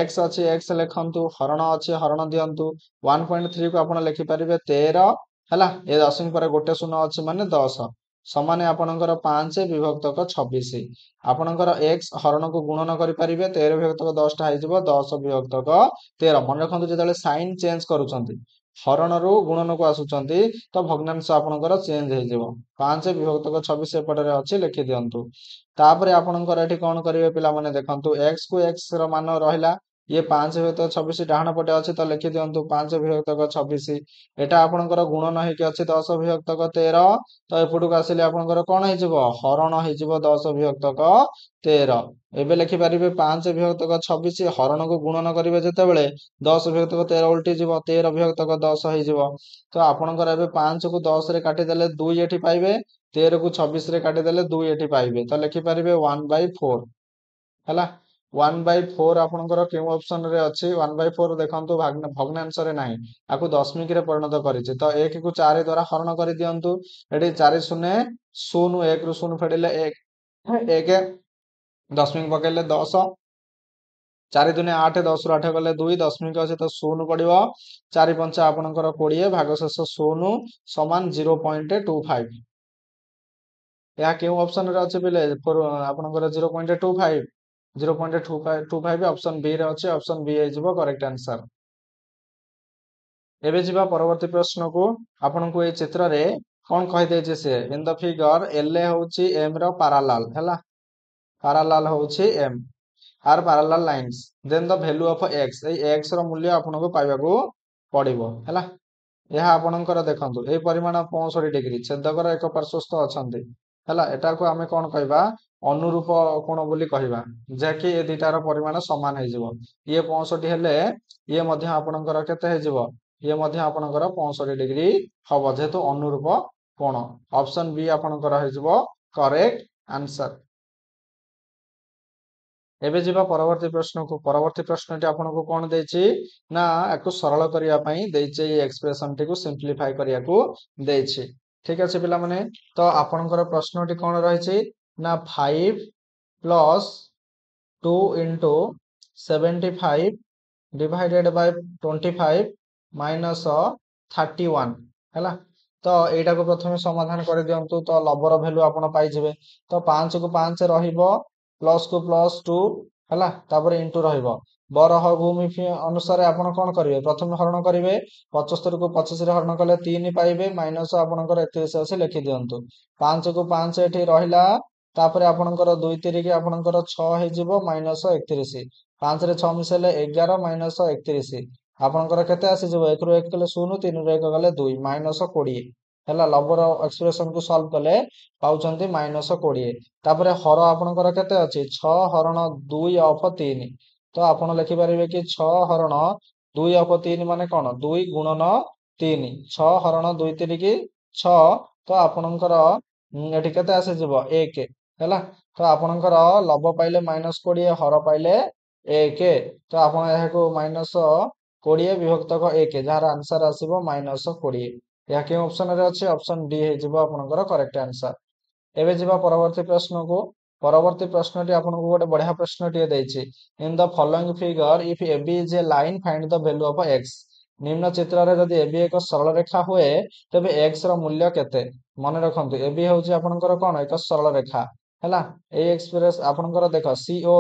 x ଅଛି x ଲେଖନ୍ତୁ ହରଣ ଅଛି ହରଣ ଦିଅନ୍ତୁ 1.3 କୁ ଆପଣ ଲେଖିପାରିବେ 13 ହେଲା ଏ ଦଶମିକ ପରେ ଗୋଟେ ଶୂନ ଅଛି ମାନେ 10 ସମାନେ ଆପଣଙ୍କର 5 ବିଭକ୍ତକ 26 ଆପଣଙ୍କର x ହରଣକୁ ଗୁଣନ କରିପାରିବେ 13 ବିଭକ୍ତକ 10ଟା ହେଇଯିବ 10 ବିଭକ୍ତକ 13। ମନେ ରଖନ୍ତୁ ଯେତେବେଳେ ସାଇନ୍ ଚେଞ୍ଜ କରୁଛନ୍ତି ହରଣରୁ ଗୁଣନକୁ ଆସୁଛନ୍ତି ତ ଭଗ୍ନାଂଶ ଆପଣଙ୍କର ଚେଞ୍ଜ ହେଇଯିବ 5 ବିଭକ୍ତକ 26 ଏପଟରେ ଅଛି ଲେଖି ଦିଅନ୍ତୁ। ତାପରେ ଆପଣଙ୍କର ଏଠି କଣ କରିବେ ପିଲାମାନେ ଦେଖନ୍ତୁ x କୁ x ର ମାନ ରହିଲା ଇଏ 5 ବିଭକ୍ତକ 26 ଡାହାଣ ପଟେ ଅଛି ତ ଲେଖି ଦିଅନ୍ତୁ 5 ବିଭକ୍ତକ 26 ଏଟା ଆପଣଙ୍କର ଗୁଣନ ହେଇକି ଅଛି 10 ବିଭକ୍ତକ 13 ତ ଏପଟକୁ ଆସିଲେ ଆପଣଙ୍କର କଣ ହେଇଯିବ ହରଣ ହେଇଯିବ 10 ବିଭକ୍ତକ 13। ଏବେ ଲେଖିପାରିବେ 5 ବିଭକ୍ତକ 26 ହରଣକୁ ଗୁଣନ କରିବେ ଯେତେବେଳେ 10 ବିଭକ୍ତକ 13 ଉଲ୍ଟି ଯିବ 13 ବିଭକ୍ତକ 10 ହେଇଯିବ ତ ଆପଣଙ୍କର ଏବେ 5 କୁ 10 ରେ କାଟିଦେଲେ 2 ଏଠି ପାଇବେ 13 କୁ 26 ରେ କାଟିଦେଲେ 2 ଏଠି ପାଇବେ ତ ଲେଖିପାରିବେ 1/4 ହେଲା 1/4 ଆପଣଙ୍କର କେଉଁ ଅପସନ ରେ ଅଛି 1/4 ଦେଖନ୍ତୁ ଭଗ୍ନାଂଶରେ ନାହିଁ ଆକୁ ଦଶମିକରେ ପରିଣତ କରିଛି ତ 1 କୁ 4 ଦ୍ୱାରା ହରଣ କରିଦିଅନ୍ତୁ ଏଠି 4 ଶୂନ 0 1 ରୁ 0 ଫେଡ଼ିଲେ 1 ଦଶମିକ ପକେଇଲେ 10 4 ଦୁନେ 8 10 ରୁ 8 ଗଲେ 2 ଦଶମିକ ଅଛି ତ 0 ପଡିବ 4 5 ଆପଣଙ୍କର 20 ଭାଗଶେଷ 0 ସମାନ 0.25 ଏହା କେଉଁ ଅପସନ ରେ ଅଛି ପିଲେ ଆପଣଙ୍କର 0.25 0.25 ଅପସନ ବି ରେ ଅଛି ଅପସନ ବି ହେଇଯିବ କରେକ୍ଟ ଆନ୍ସର। ଏବେ ଯିବା ପରବର୍ତ୍ତୀ ପ୍ରଶ୍ନକୁ ଆପଣଙ୍କୁ ଏଇ ଚିତ୍ରରେ କଣ କହିଦେଇଛି ସେ ଇନ ଦ ଫିଗର ଏଲ ହଉଛି ଏମ ର ପାରାଲାଲ ହେଲା ପାରାଲାଲ ହଉଛି M R parallel lines then the value of x ଏଇ x ର ମୂଲ୍ୟ ଆପଣଙ୍କୁ ପାଇବାକୁ ପଡିବ ହେଲା। ଏହା ଆପଣଙ୍କର ଦେଖନ୍ତୁ ଏଇ ପରିମାଣ 65 ଡିଗ୍ରୀ ଛେଦକର ଏକ ପାର୍ଶ୍ୱସ୍ଥ ଅଛନ୍ତି ହେଲା ଏଟାକୁ ଆମେ କଣ କହିବା ଅନୁରୂପ କୋଣ ବୋଲି କହିବା ଯାକି ଏ ଦିଟାର ପରିମାଣ ସମାନ ହେଇଯିବ ଇଏ 65 ହେଲେ ଇଏ ମଧ୍ୟ ଆପଣଙ୍କର କେତେ ହେଇଯିବ ଇଏ ମଧ୍ୟ ଆପଣଙ୍କର 65 ଡିଗ୍ରୀ ହବ ଯେହେତୁ ଅନୁରୂପ କୋଣ ଅପସନ ବି ଆପଣଙ୍କର ହେଇଯିବ କରେକ୍ଟ ଆନ୍ସର। ଏବେ ଯିବା ପରବର୍ତ୍ତୀ ପ୍ରଶ୍ନକୁ ପରବର୍ତ୍ତୀ ପ୍ରଶ୍ନଟି ଆପଣଙ୍କୁ କଣ ଦେଇଛି ନା ୟାକୁ ସରଳ କରିବା ପାଇଁ ଦେଇଛି ଏଇ ଏକ୍ସପ୍ରେସନ ଟିକୁ ସିମ୍ପଲିଫାଇ କରିବାକୁ ଦେଇଛି। ଠିକ ଅଛି ପିଲାମାନେ ତ ଆପଣଙ୍କର ପ୍ରଶ୍ନଟି କଣ ରହିଛି ନା 5 plus 2 into 75 divided by 25 minus 31 ହେଲା ତ ଏଇଟାକୁ ପ୍ରଥମେ ସମାଧାନ କରିଦିଅନ୍ତୁ ତ ଲବର ଭ୍ୟାଲୁ ଆପଣ ପାଇଯିବେ ତ 5 କୁ 5 ରହିବ ପ୍ଲସ୍ କୁ ପ୍ଲସ୍ 2 ହେଲା ତାପରେ ଇଣ୍ଟୁ ରହିବ ବରହ ଭୂମି ଅନୁସାରେ ଆପଣ କଣ କରିବେ ପ୍ରଥମେ ହରଣ କରିବେ 75 କୁ 25 ରେ ହରଣ କଲେ 3 ପାଇବେ ମାଇନସ ଆପଣଙ୍କର 31 ଅଛି ଲେଖି ଦିଅନ୍ତୁ 5 କୁ 5 ଏଠି ରହିଲା तापर आपणकर 2 3 आपणकर 6 ହେଇଯିବ -31 5 रे 6 मिसेले 11 -31 आपणकर केते आसीଯିବ 1 ରୁ 1 कले 0 3 ରୁ 1 गले 2 -20 ହେଲା लबर एक्सप्रेशन को सॉल्व कले पाउचंती -20 तापर हर आपणकर केते अछि 6 हरण 2 ऑफ 3 तो आपण लिखि परिबे कि 6 हरण 2 ऑफ 3 माने कोन 2 गुणन 3 6 हरण 2 3 की 6 तो आपणकर एठी केते आसीଯିବ 1 ହେଲା तो आपणकर लब पाइले -20 हर पाइले 1 तो आपण एहाको -20 विभक्तक 1 जार आंसर आसीबो -20 या के ऑप्शन रे अछि ऑप्शन डी हे जिवो आपणकर करेक्ट आंसर एबे जिबा परवर्ती प्रश्न को परवर्ती प्रश्नटी आपनको गोटे बढ़िया प्रश्नटी देछि in the following figure if AB is a line find the value of x निम्न चित्र रे जदि एबी एक सरल रेखा हुए तबे एक्स रो मूल्य केते मन रखंतु एबी होउछि आपनकर कोन एक सरल रेखा हैला ए एक्सप्रेस आपनकर देखो सीओ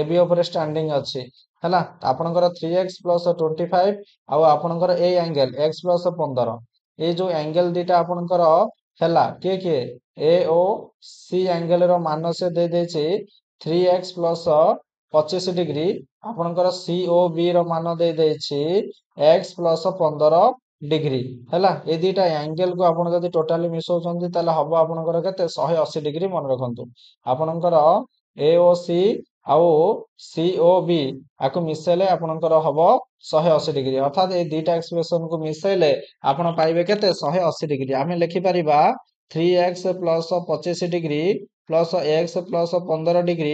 एबी ऊपर स्टैंडिंग अछि हैला आपनकर 3x + 25 आ आपनकर ए एंगल x + 15 ए जो एंगल दीटा आपनकर हैला के ए ओ सी एंगल रो मान से दे देछि 3x + 25 डिग्री आपनकर सी ओ बी रो मान दे देछि x + 15 डिग्री हैला ए दीटा एंगल को आपण जदी टोटली मिसौचंती ताले हबो आपनकर केते 180 डिग्री मन रखंतु आपनकर ए ओ सी आउ सी ओ बी आको मिसेले आपनकर हबो 180 डिग्री अर्थात ए दीटा एक्सप्रेशन को मिसेले आपण पाइबे केते 180 डिग्री आमे लिखि परिबा 3x + 25 degree plus x + 15 degree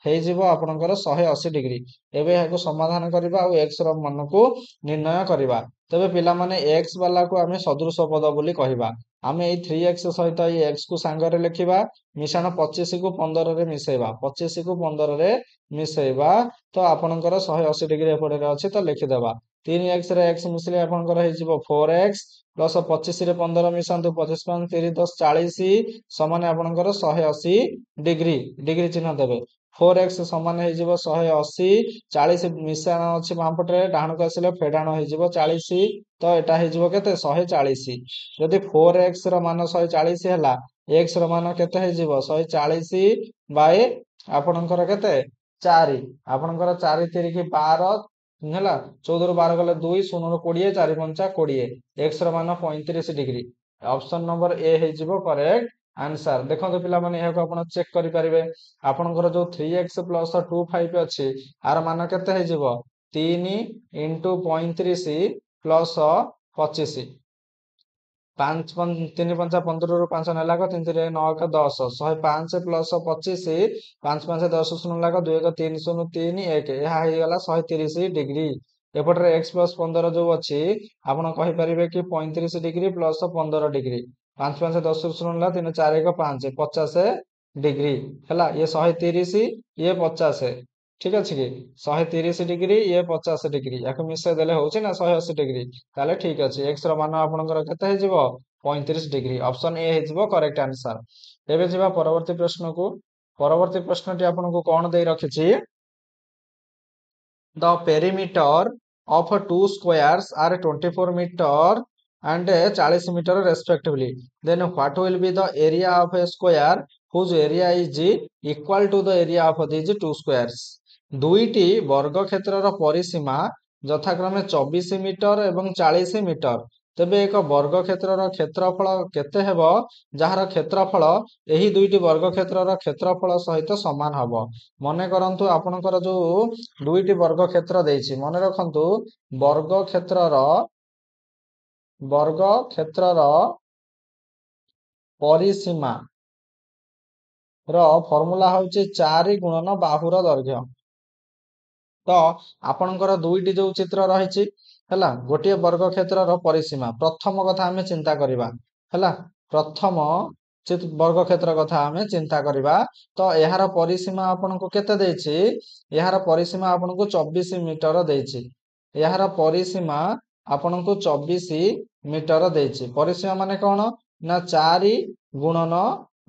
हे जिवो आपनकर 180 डिग्री एबे याको समाधान करबा आ x रो मान को निर्णय करबा तबे पिला माने x वाला को आमे सदृश पद बोली कहबा आमे ए 3x सहित ए x को सांगरे लिखिबा मिशान 25 को 15 रे मिसेबा 25 को 15 रे मिसेबा तो आपनकर 180 डिग्री एपडे रे अछि तो लिखि देबा 3x रे x मिसले आपनकर हे जिवो 4x प्लस 25 रे 15 मिसांतु 25 5 3 10 40 समान आपनकर 180 डिग्री डिग्री चिन्ह देबे 4x समान हे जिवो 180 40 मिसाण अछि बामपटे डाहण को आसिले फेडाण हे जिवो 40 तो एटा हे जिवो केते 140 यदि 4x रो मान 140 हला x रो मान केते हे जिवो 140 बाय आपनकर केते 4 आपनकर 4 3 की 12 ହେଲା 14 ରୁ 12 ଗଲେ 2 0 ରୁ 20 4 5 20 x ର मान 35 डिग्री ऑप्शन नंबर ए हे जिवो करेक्ट आंसर देखो पिला माने एहा को आपण चेक करि परिबे आपनकर जो 3x + 25 अछि आर मान केते हे जिवो 3 * 35 + 25 5 3 5 15 ରୁ 5 ନେଲା କ 3 3 9 1 10 105 + 25 5 5 10 0 लाग 2 1 3 0 3 1 ଏହା हे गला 130 डिग्री एपटरे x + 15 जो अछि आपण कहि परिबे कि 35 डिग्री + 15 डिग्री 5 5 10 0 ला 3 4 1 5 50 डिग्री हला ये 130 ये 50 ठीक अछि कि 130 डिग्री ये 50 डिग्री याको मिसे देले होछि ना 180 डिग्री ताले ठीक अछि x रो मान आपनकर केते हे जिवो 35 डिग्री ऑप्शन ए हे जिवो करेक्ट आंसर एबे जिबा परवर्ती प्रश्न को परवर्ती प्रश्नटी आपनको कोन देई रखिछि the perimeter of two squares are 24 meter and 40 meter respectively then what will be the area of a square whose area is equal to the area of these two squares दुईटी वर्ग क्षेत्रर परिसीमा यथाक्रमे 24 मीटर एवं 40 metre तेबे एक वर्ग क्षेत्रर क्षेत्रफल केते हेबो जहार क्षेत्रफल एही दुईटी वर्ग क्षेत्रर क्षेत्रफल सहित समान हबो मने करंतु आपनकर जो दुईटी वर्ग क्षेत्र देछि मने रखंतु वर्ग क्षेत्रर परिसीमा रो फार्मूला होछि 4 गुणन बाहुर दैर्घ्य तो आपनकर दुईटी जो चित्र रहिछि हैला गोटे वर्ग क्षेत्रर परिसीमा प्रथम कथा हमें चिंता करिबा हैला प्रथम वर्ग क्षेत्र कथा हमें चिंता करिबा तो एहार परिसीमा आपनको केते देछि एहार परिसीमा आपनको 24 मीटर देछि एहार परिसीमा आपनको 24 मीटर देछि परिसीमा माने कोन ना 4 गुणन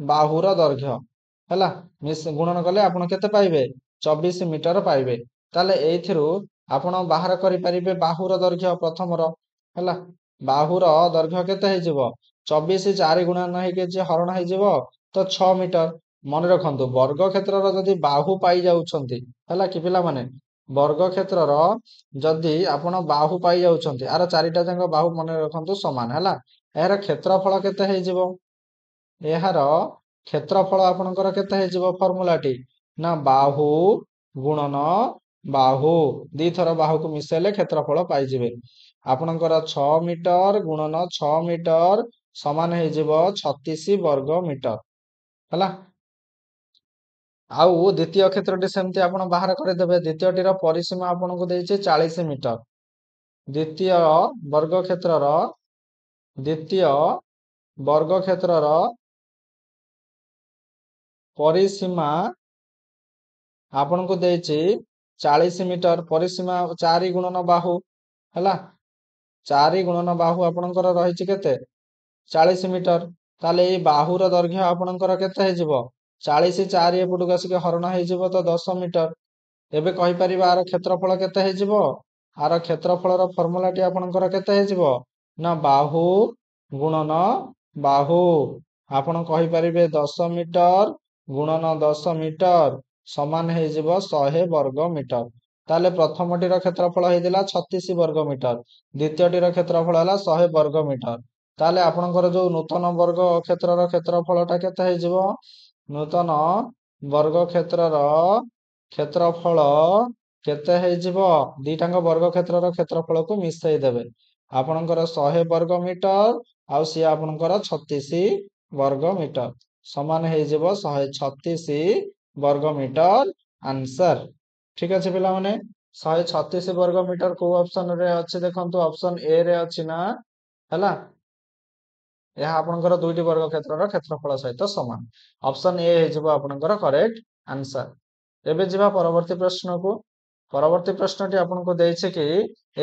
बाहुर दैर्घ्य हैला मिस गुणन कले आपण केते पाइबे 24 मीटर पाइबे ताले एथिरु आपण बाहर करि परिबे बाहुर दैर्घ्य प्रथम रो हैला बाहुर दैर्घ्य केते हे जिवो 24 4 गुणन हे के जे हरण हे जिवो तो 6 मीटर ମନେ ରଖନ୍ତୁ ବର୍ଗ କ୍ଷେତ୍ରର ଯଦି ବାହୁ ପାଇ ଯାଉଛନ୍ତି ହେଲା କି ପିଲାମାନେ, ବର୍ଗ କ୍ଷେତ୍ରର ଯଦି ଆପଣ ବାହୁ ପାଇ ଯାଉଛନ୍ତି, ଆର ଚାରିଟା ଯାକ ବାହୁ ମନେ ରଖନ୍ତୁ ସମାନ ହେଲା, ଏହାର କ୍ଷେତ୍ରଫଳ କେତେ ହେଇଯିବ? ଏହାର କ୍ଷେତ୍ରଫଳ ଆପଣଙ୍କର କେତେ ହେଇଯିବ? ଫର୍ମୁଲାଟି ନା ବାହୁ ଗୁଣନ ବାହୁ, ଦିଥର ବାହୁକୁ ମିଶାଇଲେ କ୍ଷେତ୍ରଫଳ ପାଇଯିବେ। ଆପଣଙ୍କର 6 ମିଟର ଗୁଣନ 6 ମିଟର ସମାନ ହେଇଯିବ 36 ବର୍ଗ ମିଟର ହେଲା। ଆଉ ଦ୍ୱିତୀୟ କ୍ଷେତ୍ରଟି ସେମିତି ଆପଣ ବାହାର କରିଦେବେ। ଦ୍ୱିତୀୟଟିର ପରିସୀମା ଆପଣଙ୍କୁ ଦେଇଛି 40 ମିଟର। ଦ୍ୱିତୀୟ ବର୍ଗ କ୍ଷେତ୍ରର ପରିସୀମା ଆପଣଙ୍କୁ ଦେଇଛି 40 ମିଟର। ପରିସୀମା 4 ଗୁଣନ ବାହୁ ହେଲା, 4 ଗୁଣନ ବାହୁ ଆପଣଙ୍କର ରହିଛି କେତେ? 40 ମିଟର। ତାହେଲେ ଏଇ ବାହୁର ଦୈର୍ଘ୍ୟ ଆପଣଙ୍କର କେତେ ହେଇଯିବ? 40, 4 ଏପଟକୁ ଆସିକି ହରଣ ହେଇଯିବ ତ 10 ମିଟର। ଏବେ କହିପାରିବା ଆର କ୍ଷେତ୍ରଫଳ କେତେ ହେଇଯିବ? ଆର କ୍ଷେତ୍ରଫଳର ଫର୍ମୁଲାଟି ଆପଣଙ୍କର କେତେ ହେଇଯିବ? ନା ବାହୁ ଗୁଣନ ବାହୁ। ଆପଣ କହିପାରିବେ 10 ମିଟର ଗୁଣନ 10 ମିଟର ସମାନ ହେଇଯିବ 100 ବର୍ଗ ମିଟର। ତାହେଲେ ପ୍ରଥମଟିର କ୍ଷେତ୍ରଫଳ ହେଇଥିଲା 36 ବର୍ଗ ମିଟର, ଦ୍ୱିତୀୟଟିର କ୍ଷେତ୍ରଫଳ ହେଲା 100 ବର୍ଗ ମିଟର। ତାହେଲେ ଆପଣଙ୍କର ଯୋଉ ନୂତନ ବର୍ଗ କ୍ଷେତ୍ରର କ୍ଷେତ୍ରଫଳଟା କେତେ ହେଇଯିବ? ନୂତନ ବର୍ଗ କ୍ଷେତ୍ରର କ୍ଷେତ୍ରଫଳ କେତେ ହେଇଯିବ? ଦିଟାଙ୍କ ବର୍ଗ କ୍ଷେତ୍ରର କ୍ଷେତ୍ରଫଳକୁ ମିଶାଇ ଦେବେ। ଆପଣଙ୍କର 100 ବର୍ଗ ମିଟର ଆଉ ସିଏ ଆପଣଙ୍କର 36 ବର୍ଗ ମିଟର ସମାନ ହେଇଯିବ 136 ବର୍ଗ ମିଟର ଆନ୍ସର। ଠିକ ଅଛି ପିଲାମାନେ, 136 ବର୍ଗ ମିଟର କୋଉ ଅପସନ ରେ ଅଛି? ଦେଖନ୍ତୁ ଅପସନ ଏ ରେ ଅଛି ନା ହେଲା। ଏହା ଆପଣଙ୍କର ଦୁଇଟି ବର୍ଗ କ୍ଷେତ୍ରର କ୍ଷେତ୍ରଫଳ ସହିତ ସମାନ। ଅପସନ ଏ ହେଇଯିବ ଆପଣଙ୍କର କରେକ୍ଟ ଆନ୍ସର। ଏବେ ଯିବା ପରବର୍ତ୍ତୀ ପ୍ରଶ୍ନକୁ। ପରବର୍ତ୍ତୀ ପ୍ରଶ୍ନଟି ଆପଣଙ୍କୁ ଦେଇଛି କି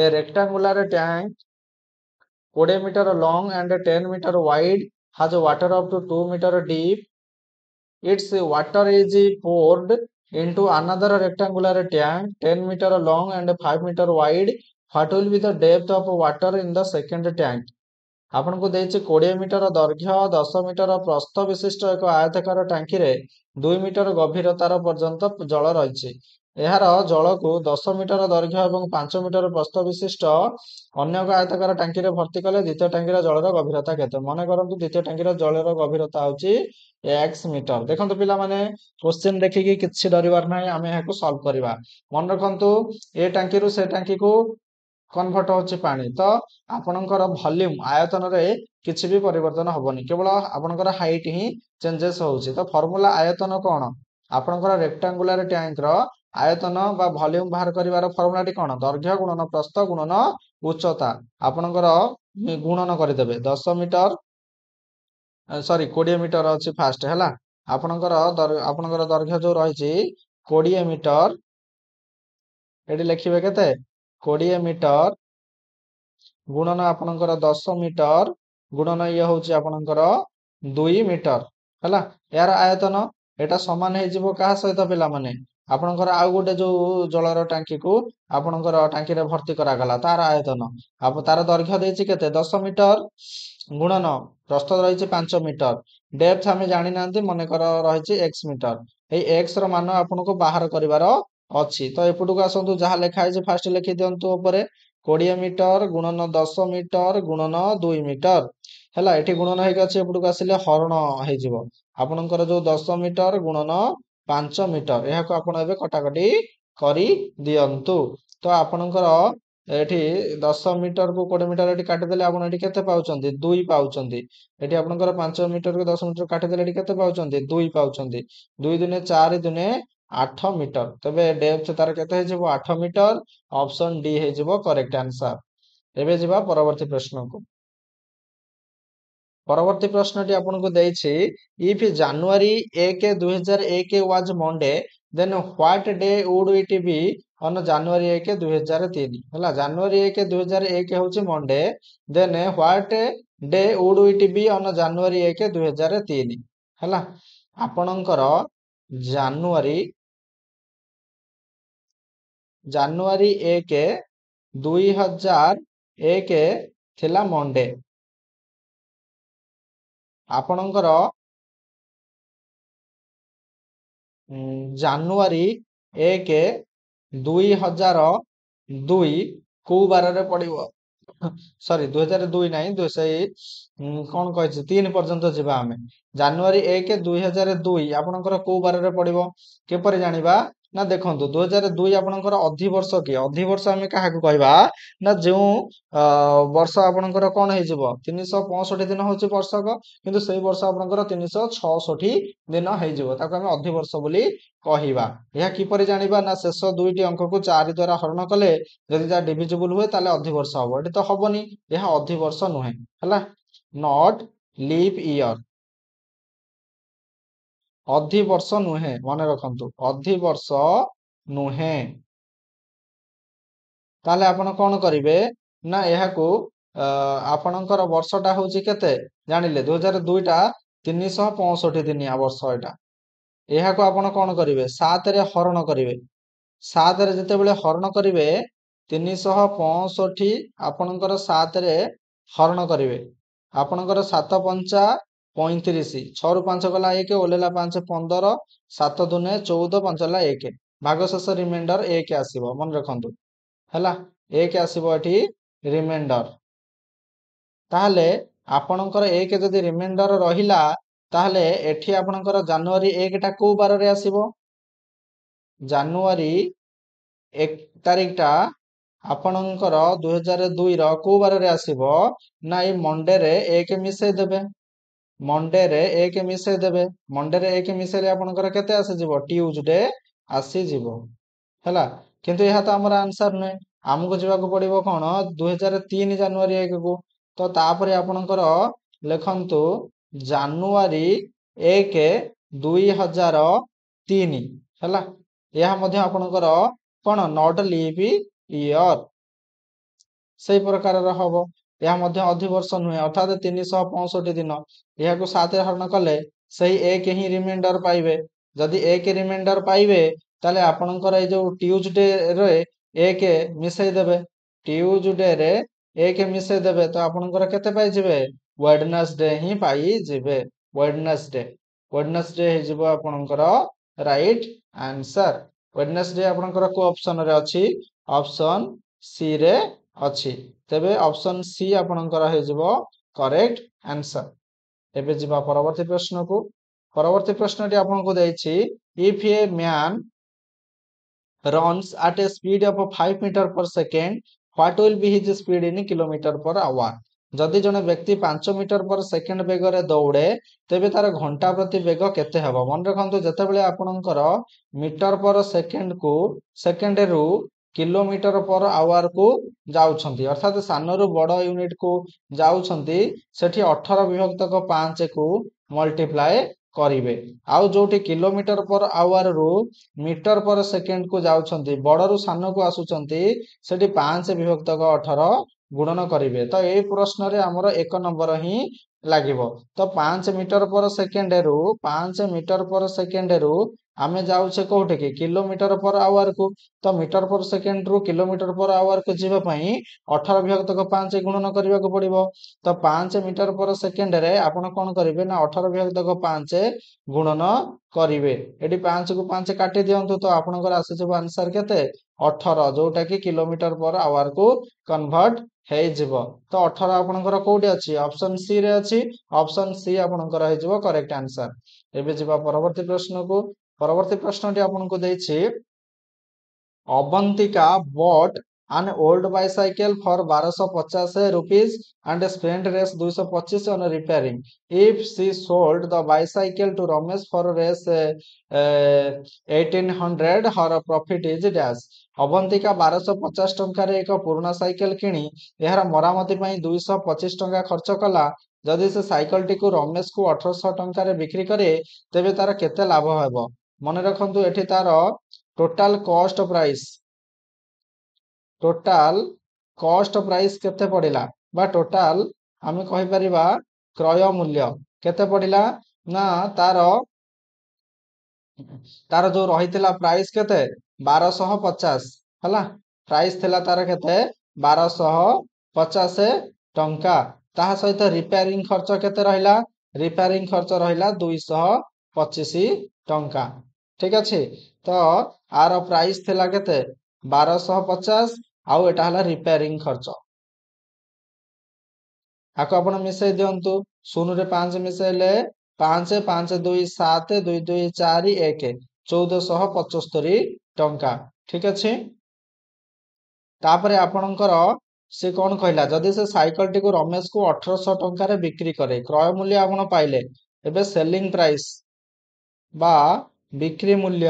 ଏ rectangular tank 20 meter long and 10 meter wide has water up to 2 meter deep. Its water is poured into another rectangular tank 10 meter long and 5 meter wide. What will be the depth of water in the second tank? ଆପଣଙ୍କୁ ଦେଇଛି 20 metre ଦୈର୍ଘ୍ୟ 10 metre ପ୍ରସ୍ଥ ବିଶିଷ୍ଟ ଏକ ଆୟତାକାର ଟାଙ୍କିରେ 2 metre ଗଭୀରତାର ପର୍ଯ୍ୟନ୍ତ ଜଳ ରହିଛି। ଏହାର ଜଳକୁ 10 ମିଟର ଦୈର୍ଘ୍ୟ ଏବଂ 5 ମିଟର ପ୍ରସ୍ଥ ବିଶିଷ୍ଟ ଅନ୍ୟ ଏକ ଆୟତାକାର ଟାଙ୍କିରେ ଭର୍ତ୍ତି କଲେ ଦ୍ୱିତୀୟ ଟାଙ୍କିର ଜଳର ଗଭୀରତା କେତେ? ମନେ କରନ୍ତୁ ଦ୍ୱିତୀୟ ଟାଙ୍କିର ଜଳର ଗଭୀରତା ହଉଛି x ମିଟର। ଦେଖନ୍ତୁ ପିଲାମାନେ, କ୍ୱେଶ୍ଚିନ୍ ଦେଖିକି କିଛି ଡରିବାର ନାହିଁ, ଆମେ ଏହାକୁ ସଲ୍ଭ କରିବା। ମନେ ରଖନ୍ତୁ ଏ ଟାଙ୍କିରୁ ସେ ଟାଙ୍କିକୁ କନଭର୍ଟ ହଉଛି ପାଣି, ତ ଆପଣଙ୍କର ଭଲ୍ୟୁମ ଆୟତନରେ କିଛି ବି ପରିବର୍ତ୍ତନ ହବନି, କେବଳ ଆପଣଙ୍କର ହାଇଟ୍ ହିଁ ଚେଞ୍ଜେସ୍ ହଉଛି। ତ ଫର୍ମୁଲା ଆୟତନ କଣ? ଆପଣଙ୍କର ରେକ୍ଟାଙ୍ଗୁଲାର ଟ୍ୟାଙ୍କର ଆୟତନ ବା ଭଲ୍ୟୁମ ବାହାର କରିବାର ଫର୍ମୁଲାଟି କଣ? ଦୈର୍ଘ୍ୟ ଗୁଣନ ପ୍ରସ୍ଥ ଗୁଣନ ଉଚ୍ଚତା। ଆପଣଙ୍କର ଗୁଣନ କରିଦେବେ 10 ମିଟର ସରି 20 ମିଟର ଅଛି ଫାଷ୍ଟ ହେଲା। ଆପଣଙ୍କର ଦୈର୍ଘ୍ୟ ଯୋଉ ରହିଛି 20 ମିଟର, ଏଠି ଲେଖିବେ କେତେ? 20 ମିଟର ଗୁଣନ ଆପଣଙ୍କର 10 ମିଟର ଗୁଣନ ଇଏ ହଉଛି ଆପଣଙ୍କର 2 ମିଟର ହେଲା। ଏହାର ଆୟତନ ଏଟା ସମାନ ହେଇଯିବ କାହା ସହିତ ପିଲାମାନେ? ଆପଣଙ୍କର ଆଉ ଗୋଟେ ଯୋଉ ଜଳର ଟାଙ୍କିକୁ ଆପଣଙ୍କର ଟାଙ୍କିରେ ଭର୍ତ୍ତି କରାଗଲା ତାର ଆୟତନ, ତାର ଦୈର୍ଘ୍ୟ ଦେଇଛି କେତେ? 10 ମିଟର ଗୁଣନ ପ୍ରସ୍ଥ ରହିଛି 5 ମିଟର, ଡେପ୍ଥ ଆମେ ଜାଣିନାହାନ୍ତି, ମନେକର ରହିଛି x ମିଟର। ଏଇ x ର ମାନ ଆପଣଙ୍କୁ ବାହାର କରିବାର ଅଛି। ତ ଏପଟକୁ ଆସନ୍ତୁ, ଯାହା ଲେଖା ହେଇଛି ଫାଷ୍ଟ ଲେଖି ଦିଅନ୍ତୁ ଉପରେ 20 ମିଟର ଗୁଣନ 10 ମିଟର ଗୁଣନ 2 ମିଟର ହେଲା। ଏଠି ଗୁଣନ ହେଇକି ଅଛି, ଏପଟକୁ ଆସିଲେ ହରଣ ହେଇଯିବ। ଆପଣଙ୍କର ଯୋଉ 10 ମିଟର ଗୁଣନ 5 ମିଟର, ଏହାକୁ ଆପଣ ଏବେ କଟାକଟି କରି ଦିଅନ୍ତୁ। ତ ଆପଣଙ୍କର ଏଠି 10 ମିଟର କୁ 20 ମିଟର ଏଠି କାଟିଦେଲେ ଆପଣ ଏଠି କେତେ ପାଉଛନ୍ତି? 2 ପାଉଛନ୍ତି। ଏଠି ଆପଣଙ୍କର 5 ମିଟର କୁ 10 ମିଟର କାଟିଦେଲେ ଏଠି କେତେ ପାଉଛନ୍ତି? 2 ପାଉଛନ୍ତି। 2 ଦୁନେ 4 ଦୁନେ 8 ମିଟର। ତେବେ ଡେପ୍ଥ ତାର କେତେ ହେଇଯିବ? 8 ମିଟର। ଅପସନ ଡି ହେଇଯିବ କରେକ୍ଟ ଆନ୍ସର। ଏବେ ଯିବା ପରବର୍ତ୍ତୀ ପ୍ରଶ୍ନକୁ। ପରବର୍ତ୍ତୀ ପ୍ରଶ୍ନଟି ଆପଣଙ୍କୁ ଦେଇଛି if January 1 2001 was Monday then what day would it be on January 1 2003 ହେଲା। ଜାନୁଆରୀ 1 2001 ହଉଛି Monday, then what day would it be on January 1 2003 ହେଲା। ଆପଣଙ୍କର ଜାନୁଆରୀ 1 2001 ଥିଲା ମଣ୍ଡେ। ଆପଣଙ୍କର ଜାନୁଆରୀ 1/2002 କୋଉ ବାରରେ ପଡିବ? ସରି 2002 ନାହିଁ, ସେଇ କଣ କହିଛି 3 ପର୍ଯ୍ୟନ୍ତ ଯିବା ଆମେ। ଜାନୁଆରୀ 1/2002 ଆପଣଙ୍କର କୋଉ ବାରରେ ପଡିବ? କିପରି ଜାଣିବା? ନା ଦେଖନ୍ତୁ 2002 ଆପଣଙ୍କର ଅଧିବର୍ଷ କିଏ? ଅଧିବର୍ଷ ଆମେ କାହାକୁ କହିବା? ନା ଯେଉଁ ବର୍ଷ ଆପଣଙ୍କର କଣ ହେଇଯିବ 365 ଦିନ ହଉଛି ବର୍ଷକ, କିନ୍ତୁ ସେଇ ବର୍ଷ ଆପଣଙ୍କର 366 ଦିନ ହେଇଯିବ, ତାକୁ ଆମେ ଅଧିବର୍ଷ ବୋଲି କହିବା। ଏହା କିପରି ଜାଣିବା? ନା ଶେଷ ଦୁଇଟି ଅଙ୍କକୁ 4 ଦ୍ୱାରା ହରଣ କଲେ ଯଦି ଯାହା ଡିଭିଜିବୁଲ ହୁଏ ତାହେଲେ ଅଧିବର୍ଷ ହବ। ଏଠି ତ ହବନି, ଏହା ଅଧିବର୍ଷ ନୁହେଁ, ହେଲା। ନଟ୍ ଲିପ୍ ଇୟର, ଅଧିବର୍ଷ ନୁହେଁ, ମନେ ରଖନ୍ତୁ ଅଧିବର୍ଷ ନୁହେଁ। ତାହେଲେ ଆପଣ କଣ କରିବେ? ନା ଏହାକୁ ଆପଣଙ୍କର ବର୍ଷଟା ହଉଛି କେତେ ଜାଣିଲେ? 2002 ଟା 365 ଦିନିଆ ବର୍ଷ ଏଟା। ଏହାକୁ ଆପଣ କଣ କରିବେ? 7 ରେ ହରଣ କରିବେ। 7 ରେ ଯେତେବେଳେ ହରଣ କରିବେ 365 ଆପଣଙ୍କର 7 ରେ ହରଣ କରିବେ। ଆପଣଙ୍କର 7 ପଞ୍ଚା 35, 6 ରୁ 5 ଗଲା 1, ଓଲେଲା 5 15, 7 ଦୁନେ 14, 5 ହେଲା 1, ଭାଗ ଶେଷ ରିମାଇଣ୍ଡର 1 ଆସିବ, ମନେ ରଖନ୍ତୁ, ହେଲା। 1 ଆସିବ ଏଠି ରିମାଇଣ୍ଡର। ତାହେଲେ ଆପଣଙ୍କର 1 ଯଦି ରିମାଇଣ୍ଡର ରହିଲା, ତାହେଲେ ଏଠି ଆପଣଙ୍କର ଜାନୁଆରୀ 1 ଟା କୋଉ ବାରରେ ଆସିବ? ଜାନୁଆରୀ 1 ତାରିଖଟା ଆପଣଙ୍କର 2002 ର କୋଉ ବାରରେ ଆସିବ? ନା ଏଇ ମଣ୍ଡେରେ 1 ମିଶେଇ ଦେବେ। ମଣ୍ଡେରେ 1 ମିଶେଇ ଦେବେ। ମଣ୍ଡେରେ 1 ମିଶେଇଲେ ଆପଣଙ୍କର କେତେ ଆସିଯିବ? ଟ୍ୟୁଜଡେ ଆସିଯିବ, ହେଲା। କିନ୍ତୁ ଏହା ତ ଆମର ଆନ୍ସର ନୁହେଁ, ଆମକୁ ଯିବାକୁ ପଡିବ କଣ 2003 ଜାନୁଆରୀ 1 କୁ। ତ ତାପରେ ଆପଣଙ୍କର ଲେଖନ୍ତୁ ଜାନୁଆରୀ 1 2003, ହେଲା। ଏହା ମଧ୍ୟ ଆପଣଙ୍କର କଣ ନଟ୍ ଲିପ୍ ଇୟର ସେଇ ପ୍ରକାରର ହବ। ଏହା ମଧ୍ୟ ଅଧିବର୍ଷ ନୁହେଁ, ଅର୍ଥାତ୍ 365 ଦିନ। ଏହାକୁ 7 ରେ ହରଣ କଲେ ସେଇ 1 ହିଁ ରିମାଇଣ୍ଡର ପାଇବେ। ଯଦି 1 ରିମାଇଣ୍ଡର ପାଇବେ ତାହେଲେ ଆପଣଙ୍କର ଏଇ ଯୋଉ ଟ୍ୟୁଜଡେ ରେ 1 ମିଶେଇ ଦେବେ। ଟ୍ୟୁଜଡେ 1 ମିଶେଇ ଦେବେ ତ ଆପଣଙ୍କର କେତେ ପାଇଯିବେ? ୱେଡନେସଡେ ହିଁ ପାଇଯିବେ। ୱେଡନେସଡେ, ୱେଡନେସଡେ ହେଇଯିବ ଆପଣଙ୍କର ରାଇଟ୍ ଆନ୍ସର। ୱେଡନେସଡେ ଆପଣଙ୍କର କୋଉ ଅପସନରେ ଅଛି? ଅପସନ ସି ରେ ଅଛି। ତେବେ ଅପସନ ସି ଆପଣଙ୍କର ହେଇଯିବ କରେକ୍ଟ ଆନ୍ସର। ଏବେ ଯିବା ପରବର୍ତ୍ତୀ ପ୍ରଶ୍ନକୁ। ପରବର୍ତ୍ତୀ ପ୍ରଶ୍ନଟି ଆପଣଙ୍କୁ ଦେଇଛି, if A man runs at a speed of 5 meter per second, what will be his speed in kilometer per hour? ଯଦି ଜଣେ ବ୍ୟକ୍ତି 5 ମିଟର ପର ସେକେଣ୍ଡ ବେଗରେ ଦୌଡ଼େ ତେବେ ତାର ଘଣ୍ଟା ପ୍ରତି ବେଗ କେତେ ହେବ? ମନେ ରଖନ୍ତୁ ଯେତେବେଳେ ଆପଣଙ୍କର ମିଟର ପର ସେକେଣ୍ଡକୁ ସେକେଣ୍ଡରୁ କିଲୋମିଟର ପର ଆୱାରକୁ ଯାଉଛନ୍ତି, ଅର୍ଥାତ୍ ସାନରୁ ବଡ଼ ୟୁନିଟକୁ ଯାଉଛନ୍ତି, ସେଠି 18 ବିଭକ୍ତକ 5 କୁ ମଲ୍ଟିପ୍ଲାଏ କରିବେ। ଆଉ ଯୋଉଠି କିଲୋମିଟର ପର ଆୱାରରୁ ମିଟର ପର ସେକେଣ୍ଡକୁ ଯାଉଛନ୍ତି, ବଡ଼ରୁ ସାନକୁ ଆସୁଛନ୍ତି, ସେଠି 5 ବିଭକ୍ତକ 18 ଗୁଣନ କରିବେ। ତ ଏଇ ପ୍ରଶ୍ନରେ ଆମର 1 ନମ୍ବର ହିଁ ଲାଗିବ। ତ 5 ମିଟର ପର ସେକେଣ୍ଡରୁ 5 ମିଟର ପର ସେକେଣ୍ଡରୁ ଆମେ ଯାଉଛେ କୋଉଠିକି? କିଲୋମିଟର ପର ଆୱାରକୁ। ତ ମିଟର ପର ସେକେଣ୍ଡରୁ କିଲୋମିଟର ପର ଆୱାରକୁ ଯିବା ପାଇଁ 18 ବିଭକ୍ତକ 5 ଗୁଣନ କରିବାକୁ ପଡିବ। ତ 5 ମିଟର ପର ସେକେଣ୍ଡରେ ଆପଣ କଣ କରିବେ? ନା 18 ବିଭକ୍ତକ 5 ଗୁଣନ କରିବେ। ଏଠି 5 କୁ 5 କାଟି ଦିଅନ୍ତୁ, ତ ଆପଣଙ୍କର ଆସିଯିବ ଆନ୍ସର କେତେ? 18, ଯୋଉଟା କି କିଲୋମିଟର ପର ଆୱାରକୁ କନଭର୍ଟ ହେଇଯିବ। ତ 18 ଆପଣଙ୍କର କୋଉଠି ଅଛି? ଅପସନ ସି ରେ ଅଛି। ଅପସନ ସି ଆପଣଙ୍କର ହେଇଯିବ କରେକ୍ଟ ଆନ୍ସର। ଏବେ ଯିବା ପରବର୍ତ୍ତୀ ପ୍ରଶ୍ନକୁ। ପରବର୍ତ୍ତୀ ପ୍ରଶ୍ନଟି ଆପଣଙ୍କୁ ଦେଇଛି, Avantika bought an old bicycle for 1250 rupees and spent res 225 on repairing. If she sold the bicycle to Ramesh for res 1800, her profit is dash. Avantika 1250 ଟଙ୍କାରେ ଏକ ପୁରୁଣା ସାଇକେଲ କିଣି ଏହାର ମରାମତି ପାଇଁ 225 ଟଙ୍କା ଖର୍ଚ୍ଚ କଲା। ଯଦି ସେ ସାଇକେଲଟିକୁ ରମେଶକୁ 1800 ଟଙ୍କାରେ ବିକ୍ରି କରେ ତେବେ ତାର କେତେ ଲାଭ ହେବ? ମନେ ରଖନ୍ତୁ ଏଠି ତାର ଟୋଟାଲ କଷ୍ଟ ପ୍ରାଇସ୍ କେତେ ପଡିଲା, ବା ଟୋଟାଲ ଆମେ କହିପାରିବା କ୍ରୟ ମୂଲ୍ୟ କେତେ ପଡିଲା? ନା ତାର ଯୋଉ ରହିଥିଲା ପ୍ରାଇସ୍ କେତେ? 1250, ହେଲା। ପ୍ରାଇସ୍ ଥିଲା ତାର କେତେ? 1250 ଟଙ୍କା। ତାହା ସହିତ ରିପେୟାରିଂ ଖର୍ଚ୍ଚ କେତେ ରହିଲା? ରିପେୟାରିଂ ଖର୍ଚ୍ଚ ରହିଲା 225 ଟଙ୍କା। ठीक अच्छे तो आर प्राइस थिला केते 1250 आउ एटा हला रिपेयरिंग खर्च आको आपण मिसई दियंतु 0 रे 5 मिसैले 5 5 2 7 2 2 4 1 1475 टंका ठीक अच्छे तापरे आपणकर से कौन कहला जदि से साइकिल टी को रमेश को 1800 टंका रे बिक्री करे क्रय मूल्य आपण पाइले एबे सेलिंग प्राइस बा बिक्री मूल्य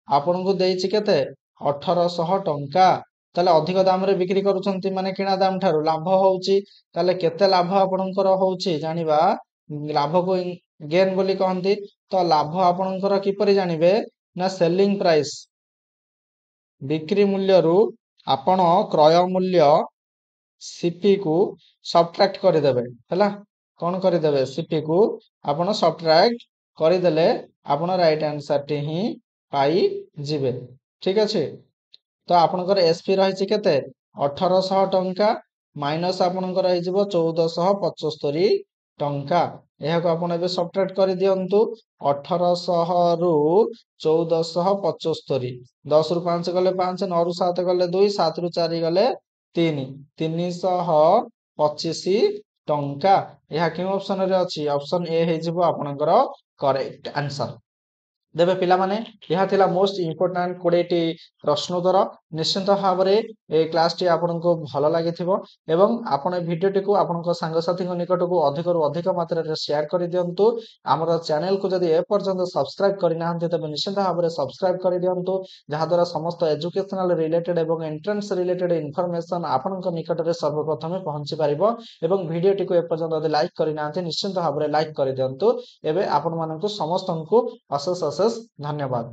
आपनको देइछि केते 1800 टंका ताले अधिक दाम रे बिक्री करूछंती माने किणा दाम ठारू लाभ होउची ताले केते लाभ आपणकर होउची जानिबा लाभ को गेन बोली कहंती तो लाभ आपणकर किपरि जानिबे ना सेलिंग प्राइस बिक्री मूल्य रु आपण क्रय मूल्य सीपी को सब्ट्रैक्ट करदेबे हैला कौन करदेबे सीपी को आपण सब्ट्रैक्ट करदेले आपण राइट आंसर टी ही पाई जिबे ठीक अछि तो आपनकर एसपी रहिछि केते 1800 टंका माइनस आपनकर रहि जिवो 1475 टंका एहा को आपण एबे सब्ट्रैक्ट करि दियंतु 1800 रु 1475 10 रु 5 गले 5 9 रु 7 गले 2 7 रु 4 गले 3 325 टंका एहा के ऑप्शन रे अछि ऑप्शन ए हे जिवो आपनकर करेक्ट आंसर देबे पिला माने यह थिला मोस्ट इंपोर्टेंट 20 टी प्रश्नोत्तर निश्चित भाव रे ए क्लास टी आपनको भलो लागिथिबो एवं आपण ए वीडियो टी को आपनको संग साथी निकट को अधिक रु अधिक मात्रा रे शेयर करि दियंतु हमर चैनल को जदि ए पर्यंत सब्सक्राइब करि नाहंते तबे निश्चित भाव रे सब्सक्राइब करि दियंतु जहा द्वारा समस्त एजुकेशनल रिलेटेड एवं एंट्रेंस रिलेटेड इंफॉर्मेशन आपनको निकट रे सर्वप्रथमे पहुंची परिबो एवं वीडियो टी को ए पर्यंत जदि लाइक करि नाहंते निश्चित भाव रे लाइक करि दियंतु एबे आपण माननको समस्त को अशेष अशेष धन्यवाद।